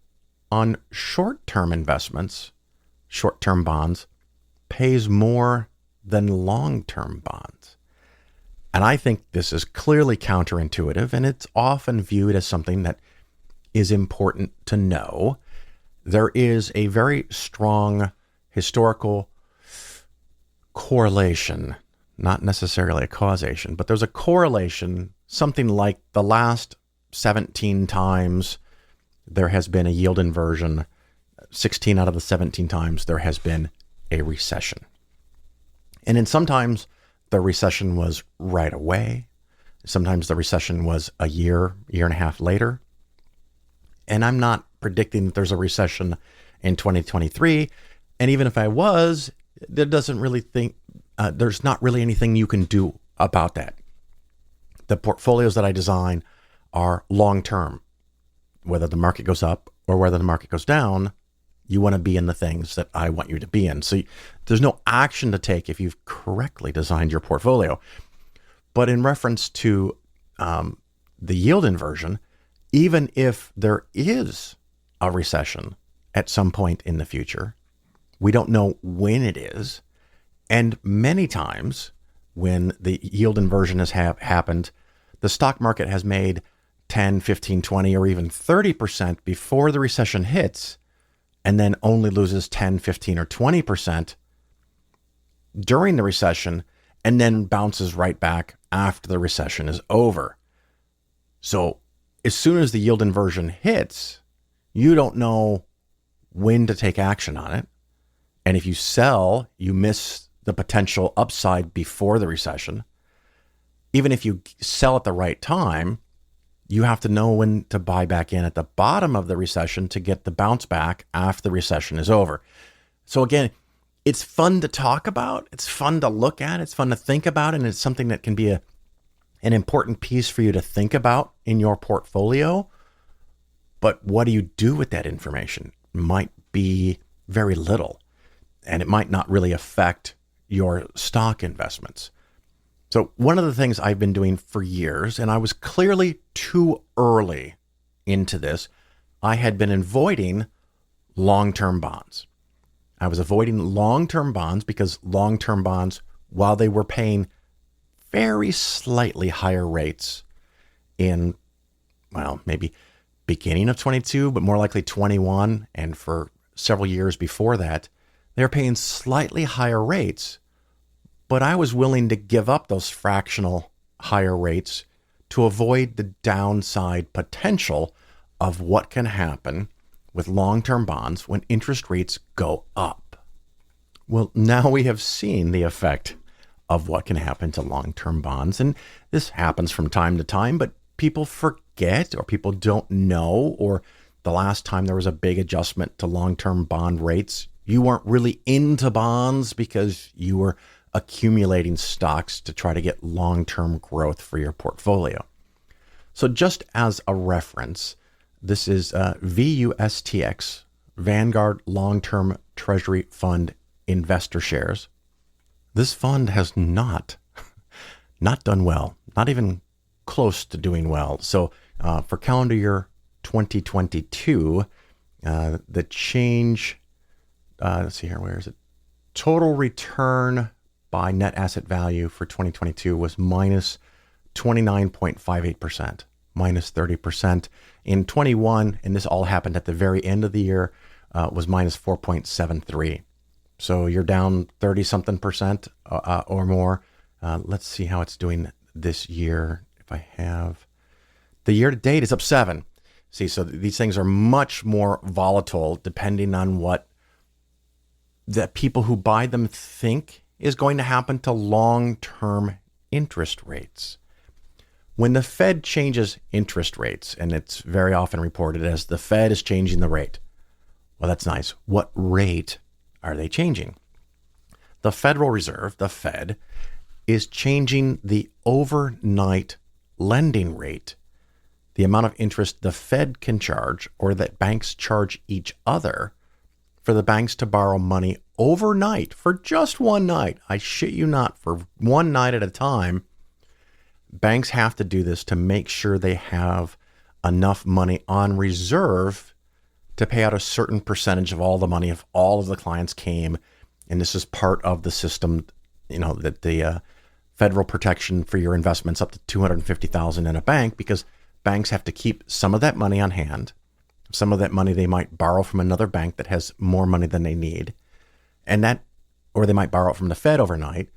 on short-term investments, short-term bonds, pays more than long-term bonds. And I think this is clearly counterintuitive, and it's often viewed as something that is important to know. There is a very strong historical correlation, not necessarily a causation, but there's a correlation, something like the last 17 times there has been a yield inversion, 16 out of the 17 times there has been a recession. And then sometimes the recession was right away. Sometimes the recession was a year and a half later. And I'm not predicting that there's a recession in 2023. And even if I was, there's not really anything you can do about that. The portfolios that I design are long-term. Whether the market goes up or whether the market goes down, you want to be in the things that I want you to be in. So there's no action to take if you've correctly designed your portfolio. But in reference to the yield inversion, even if there is a recession at some point in the future, we don't know when it is. And many times when the yield inversion has happened, the stock market has made 10, 15, 20, or even 30% before the recession hits, and then only loses 10, 15, or 20% during the recession, and then bounces right back after the recession is over. So as soon as the yield inversion hits, you don't know when to take action on it. And if you sell, you miss the potential upside before the recession. Even if you sell at the right time, you have to know when to buy back in at the bottom of the recession to get the bounce back after the recession is over. So again, it's fun to talk about. It's fun to look at. It's fun to think about. And it's something that can be an important piece for you to think about in your portfolio. But what do you do with that information? Might be very little, and it might not really affect your stock investments. So one of the things I've been doing for years, and I was clearly too early into this, I had been avoiding long-term bonds. I was avoiding long-term bonds because long-term bonds, while they were paying very slightly higher rates in, well, maybe beginning of 22, but more likely 21, and for several years before that, they were paying slightly higher rates. But I was willing to give up those fractional higher rates to avoid the downside potential of what can happen with long-term bonds when interest rates go up. Well, now we have seen the effect of what can happen to long-term bonds. And this happens from time to time, but people forget, or people don't know, or the last time there was a big adjustment to long-term bond rates, you weren't really into bonds because you were accumulating stocks to try to get long-term growth for your portfolio. So just as a reference, this is VUSTX, Vanguard Long-Term Treasury Fund Investor Shares. This fund has not done well, not even close to doing well. So for calendar year 2022, the change, let's see here, where is it? Total return by net asset value for 2022 was minus 29.58%, minus 30%. In 21, and this all happened at the very end of the year, was minus 4.73. So you're down 30-something% or more. Let's see how it's doing this year. If I have, the year to date is up 7. See, so these things are much more volatile depending on what the people who buy them think is going to happen to long-term interest rates. When the Fed changes interest rates, and it's very often reported as the Fed is changing the rate. Well, that's nice. What rate are they changing? The Federal Reserve, the Fed, is changing the overnight lending rate, the amount of interest the Fed can charge, or that banks charge each other, for the banks to borrow money overnight for just one night. I shit you not, for one night at a time. Banks have to do this to make sure they have enough money on reserve to pay out a certain percentage of all the money if all of the clients came. And this is part of the system, that the federal protection for your investments up to $250,000 in a bank, because banks have to keep some of that money on hand. Some of that money they might borrow from another bank that has more money than they need. Or they might borrow it from the Fed overnight.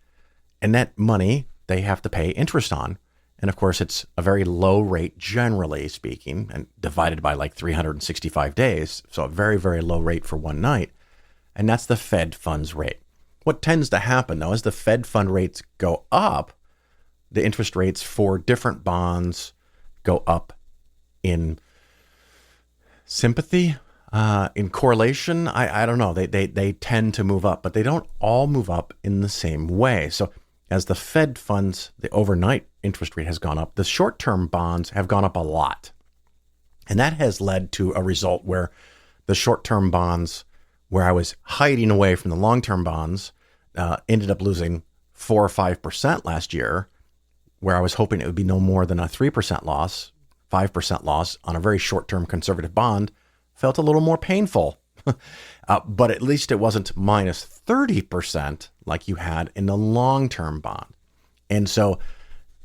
And that money they have to pay interest on. And of course, it's a very low rate, generally speaking, and divided by like 365 days. So a very, very low rate for one night. And that's the Fed funds rate. What tends to happen, though, as the Fed fund rates go up, the interest rates for different bonds go up in sympathy, in correlation. I don't know. They tend to move up, but they don't all move up in the same way. So as the Fed funds, the overnight interest rate has gone up, the short-term bonds have gone up a lot. And that has led to a result where the short-term bonds, where I was hiding away from the long-term bonds, ended up losing 4 or 5% last year, where I was hoping it would be no more than a 3% loss, 5% loss on a very short-term conservative bond. Felt a little more painful. But at least it wasn't minus 30% like you had in the long-term bond. And so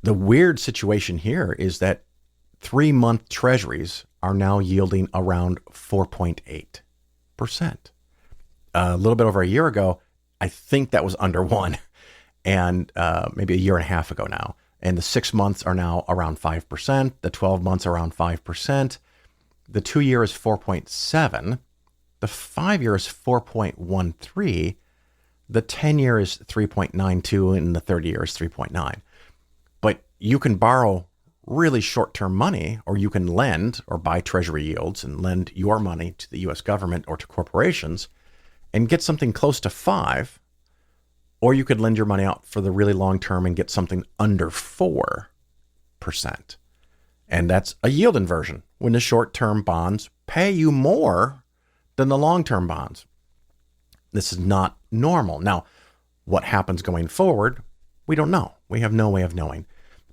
the weird situation here is that 3-month treasuries are now yielding around 4.8%. A little bit over a year ago, I think that was under 1, and maybe a year and a half ago now. And the 6 months are now around 5%. The 12 months are around 5%. The 2-year is 4.7. The 5-year is 4.13. The 10-year is 3.92, and the 30-year is 3.9. But you can borrow really short-term money, or you can lend or buy treasury yields and lend your money to the U.S. government or to corporations and get something close to 5, or you could lend your money out for the really long term and get something under 4%. And that's a yield inversion when the short-term bonds pay you more than the long-term bonds. This is not normal. Now, what happens going forward, we don't know. We have no way of knowing.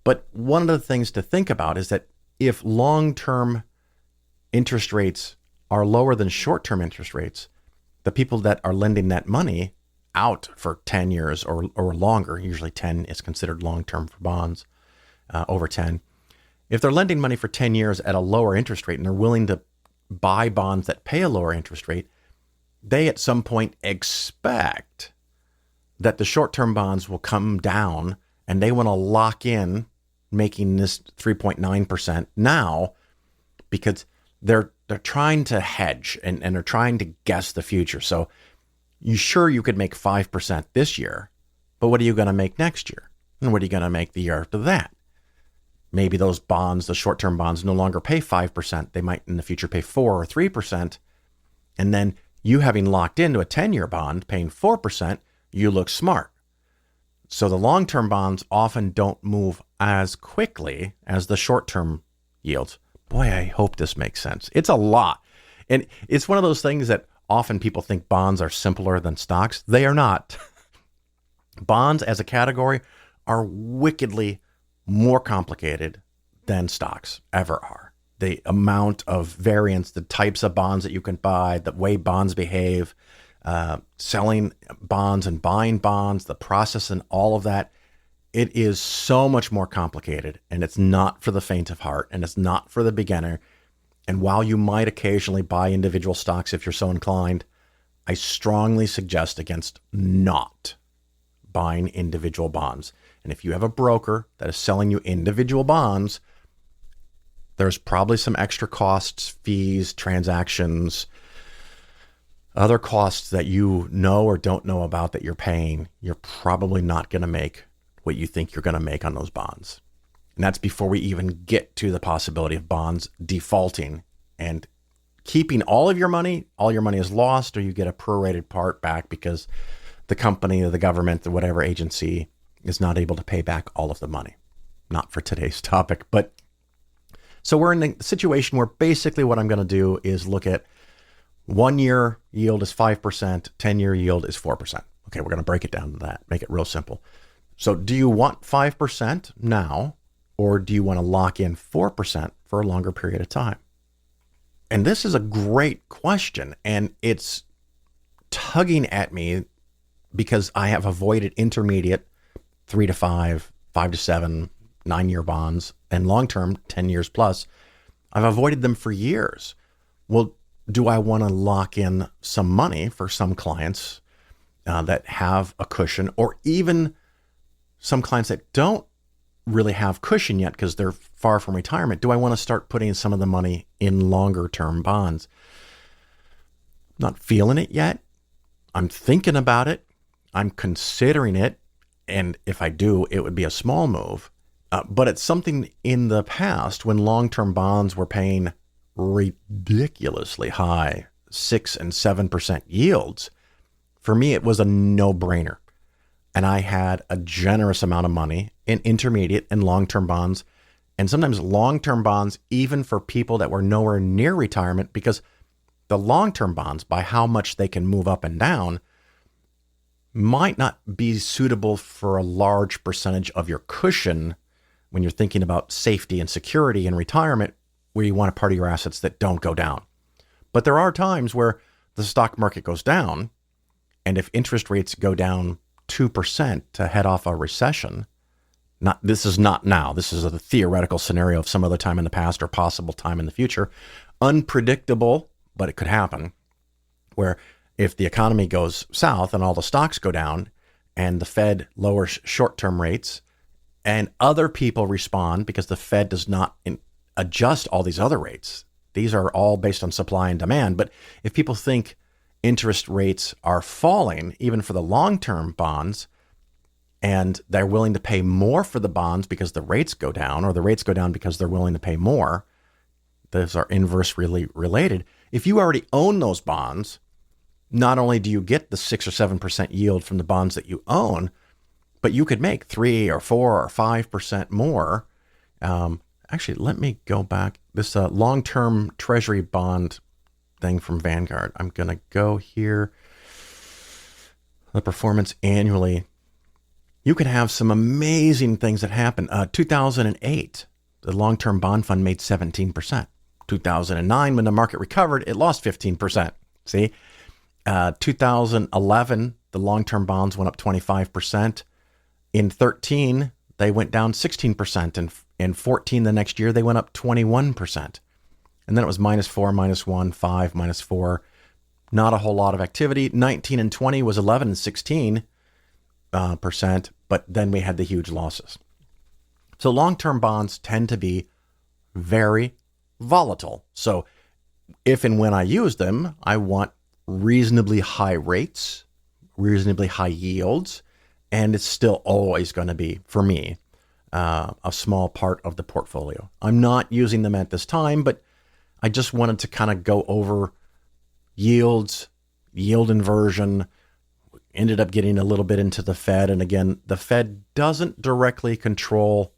But one of the things to think about is that if long-term interest rates are lower than short-term interest rates, the people that are lending that money out for 10 years or longer, usually 10 is considered long-term for bonds, over 10. If they're lending money for 10 years at a lower interest rate and they're willing to buy bonds that pay a lower interest rate, they at some point expect that the short-term bonds will come down and they want to lock in making this 3.9% now because they're trying to hedge and they're trying to guess the future. So you could make 5% this year, but what are you going to make next year? And what are you going to make the year after that? Maybe those bonds, the short-term bonds, no longer pay 5%. They might in the future pay 4 or 3%. And then you having locked into a 10-year bond paying 4%, you look smart. So the long-term bonds often don't move as quickly as the short-term yields. Boy, I hope this makes sense. It's a lot. And it's one of those things that often people think bonds are simpler than stocks. They are not. Bonds as a category are wickedly more complicated than stocks ever are. The amount of variance, the types of bonds that you can buy, the way bonds behave, selling bonds and buying bonds, the process and all of that, it is so much more complicated, and it's not for the faint of heart, and it's not for the beginner. And while you might occasionally buy individual stocks if you're so inclined, I strongly suggest against not buying individual bonds. And if you have a broker that is selling you individual bonds, there's probably some extra costs, fees, transactions, other costs that you know or don't know about that you're paying. You're probably not going to make what you think you're going to make on those bonds. And that's before we even get to the possibility of bonds defaulting and keeping all of your money. All your money is lost, or you get a prorated part back because the company or the government or whatever agency is not able to pay back all of the money. Not for today's topic, but so we're in a situation where basically what I'm going to do is look at 1-year yield is 5%, 10-year yield is 4%. Okay, we're going to break it down to that, make it real simple. So do you want 5% now, or do you want to lock in 4% for a longer period of time? And this is a great question, and it's tugging at me because I have avoided intermediate 3 to 5, 5 to 7, 9-year bonds, and long-term 10 years plus. I've avoided them for years. Well, do I want to lock in some money for some clients that have a cushion, or even some clients that don't really have cushion yet because they're far from retirement? Do I want to start putting some of the money in longer term bonds? Not feeling it yet. I'm thinking about it. I'm considering it. And if I do, it would be a small move. But it's something in the past when long-term bonds were paying ridiculously high 6 and 7% yields. For me, it was a no-brainer. And I had a generous amount of money in intermediate and long-term bonds, and sometimes long-term bonds even for people that were nowhere near retirement, because the long-term bonds, by how much they can move up and down, might not be suitable for a large percentage of your cushion when you're thinking about safety and security in retirement, where you want a part of your assets that don't go down. But there are times where the stock market goes down, and if interest rates go down 2% to head off a recession, This is not now. This is a theoretical scenario of some other time in the past or possible time in the future. Unpredictable, but it could happen, where if the economy goes south and all the stocks go down and the Fed lowers short-term rates and other people respond because the Fed does not adjust all these other rates. These are all based on supply and demand. But if people think interest rates are falling, even for the long-term bonds, and they're willing to pay more for the bonds because the rates go down, or the rates go down because they're willing to pay more, those are inversely related. If you already own those bonds, not only do you get the 6 or 7% yield from the bonds that you own, but you could make 3 or 4 or 5% more. Actually, let me go back. This long-term treasury bond thing from Vanguard. I'm going to go here. The performance annually. You could have some amazing things that happen. 2008, the long-term bond fund made 17%. 2009, when the market recovered, it lost 15%. See? 2011, the long-term bonds went up 25%. In 13, they went down 16%. And in 14, the next year, they went up 21%. And then it was -4, -1, 5, -4. Not a whole lot of activity. 19 and 20 was 11 and 16%, but then we had the huge losses. So long-term bonds tend to be very volatile. So if and when I use them, I want reasonably high rates, reasonably high yields, and it's still always going to be, for me, a small part of the portfolio. I'm not using them at this time, but I just wanted to kind of go over yields, yield inversion, ended up getting a little bit into the Fed. And again, the Fed doesn't directly control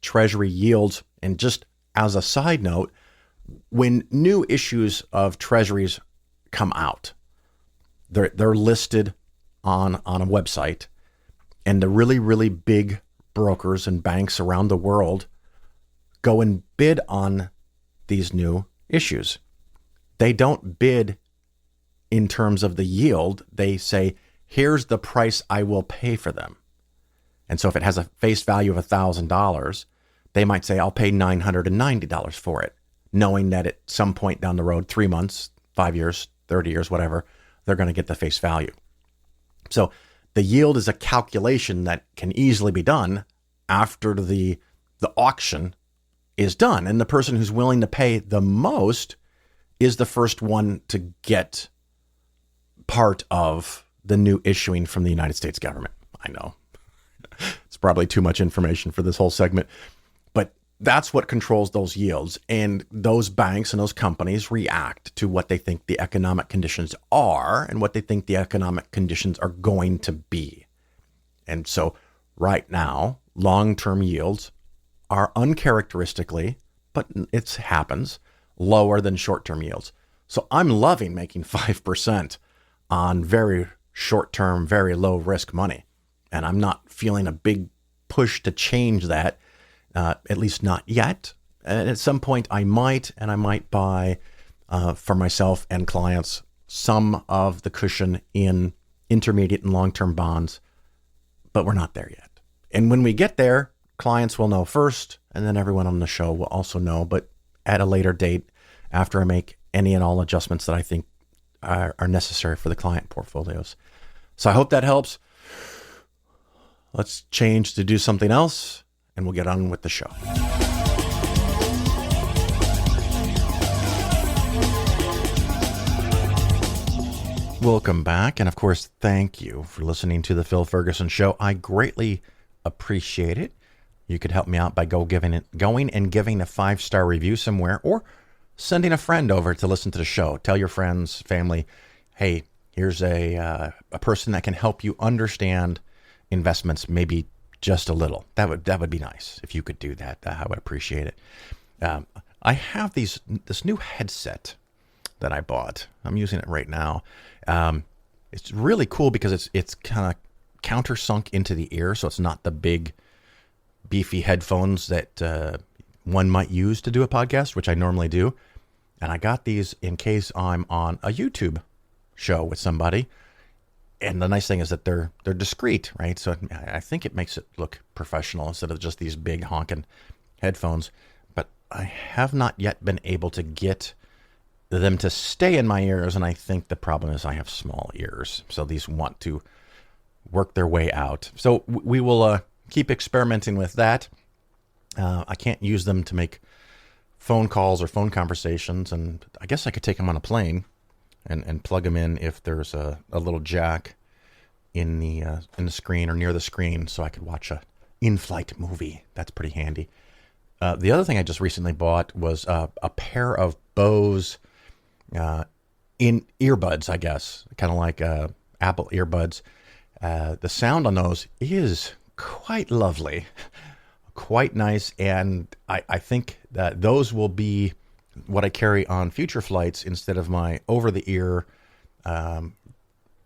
Treasury yields. And just as a side note, when new issues of Treasuries come out, they're listed on a website, and the really, really big brokers and banks around the world go and bid on these new issues. They don't bid in terms of the yield. They say, here's the price I will pay for them. And so if it has a face value of $1,000, they might say, I'll pay $990 for it, knowing that at some point down the road, 3 months, 5 years, 30 years, whatever, they're going to get the face value. So the yield is a calculation that can easily be done after the auction is done. And the person who's willing to pay the most is the first one to get part of the new issuing from the United States government. I know it's probably too much information for this whole segment, but that's what controls those yields. And those banks and those companies react to what they think the economic conditions are and what they think the economic conditions are going to be. And so right now, long-term yields are uncharacteristically, but it happens, lower than short-term yields. So I'm loving making 5% on very short-term, very low-risk money. And I'm not feeling a big push to change that, at least not yet. And at some point I might buy for myself and clients some of the cushion in intermediate and long-term bonds, but we're not there yet. And when we get there, clients will know first, and then everyone on the show will also know, but at a later date, after I make any and all adjustments that I think are necessary for the client portfolios. So I hope that helps. Let's change to do something else, and we'll get on with the show. Welcome back. And of course, thank you for listening to the Phil Ferguson Show. I greatly appreciate it. You could help me out by going and giving a 5-star review somewhere, or sending a friend over to listen to the show. Tell your friends, family, hey, here's a person that can help you understand investments, maybe just a little. That would be nice if you could do that. I would appreciate it. I have this new headset that I bought. I'm using it right now. It's really cool because it's kind of countersunk into the ear, so it's not the big, beefy headphones that one might use to do a podcast, which I normally do. And I got these in case I'm on a YouTube show with somebody, And the nice thing is that they're discreet, right? So I think it makes it look professional instead of just these big honking headphones. But I have not yet been able to get them to stay in my ears, and I think the problem is I have small ears, so these want to work their way out. So we will keep experimenting with that. I can't use them to make phone calls or phone conversations, and I guess I could take them on a plane and plug them in if there's a little jack in the screen or near the screen, so I could watch a in-flight movie. That's pretty handy. The other thing I just recently bought was a pair of Bose in earbuds, I guess, kind of like Apple earbuds. The sound on those is quite lovely, quite nice, and I think that those will be what I carry on future flights instead of my over-the-ear,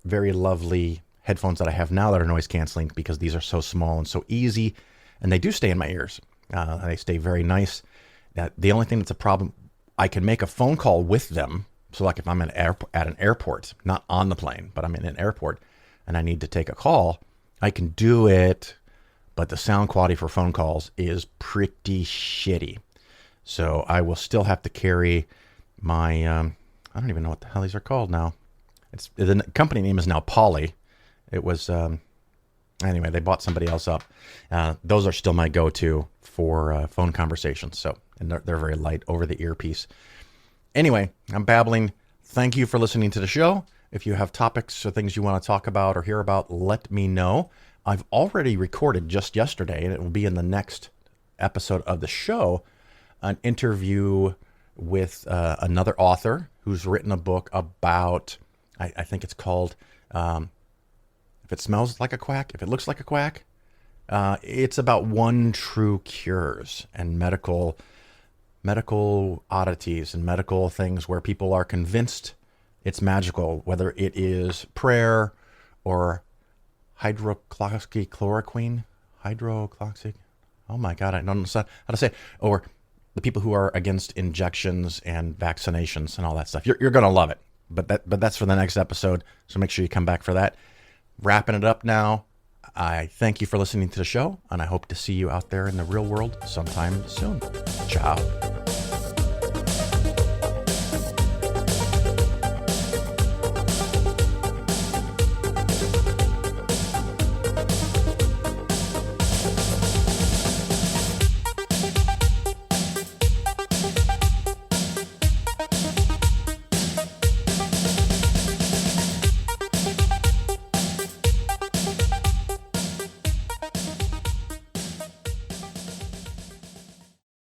very lovely headphones that I have now that are noise canceling, because these are so small and so easy, and they do stay in my ears. They stay very nice. The only thing that's a problem, I can make a phone call with them. So like if I'm at an airport, not on the plane, but I'm in an airport and I need to take a call, I can do it, but the sound quality for phone calls is pretty shitty. So I will still have to carry my, I don't even know what the hell these are called now. The company name is now Poly. It was, anyway, they bought somebody else up. Those are still my go-to for phone conversations. So, and they're very light over the earpiece. Anyway, I'm babbling. Thank you for listening to the show. If you have topics or things you want to talk about or hear about, let me know. I've already recorded just yesterday, and it will be in the next episode of the show, an interview with another author who's written a book about, I think it's called, If It Smells Like a Quack, If It Looks Like a Quack. It's about one true cures and medical oddities and medical things where people are convinced it's magical, whether it is prayer or hydroxychloroquine. Oh my God, I don't know how to say it. Or the people who are against injections and vaccinations and all that stuff. You're going to love it. But that's for the next episode, so make sure you come back for that. Wrapping it up now. I thank you for listening to the show, and I hope to see you out there in the real world sometime soon. Ciao.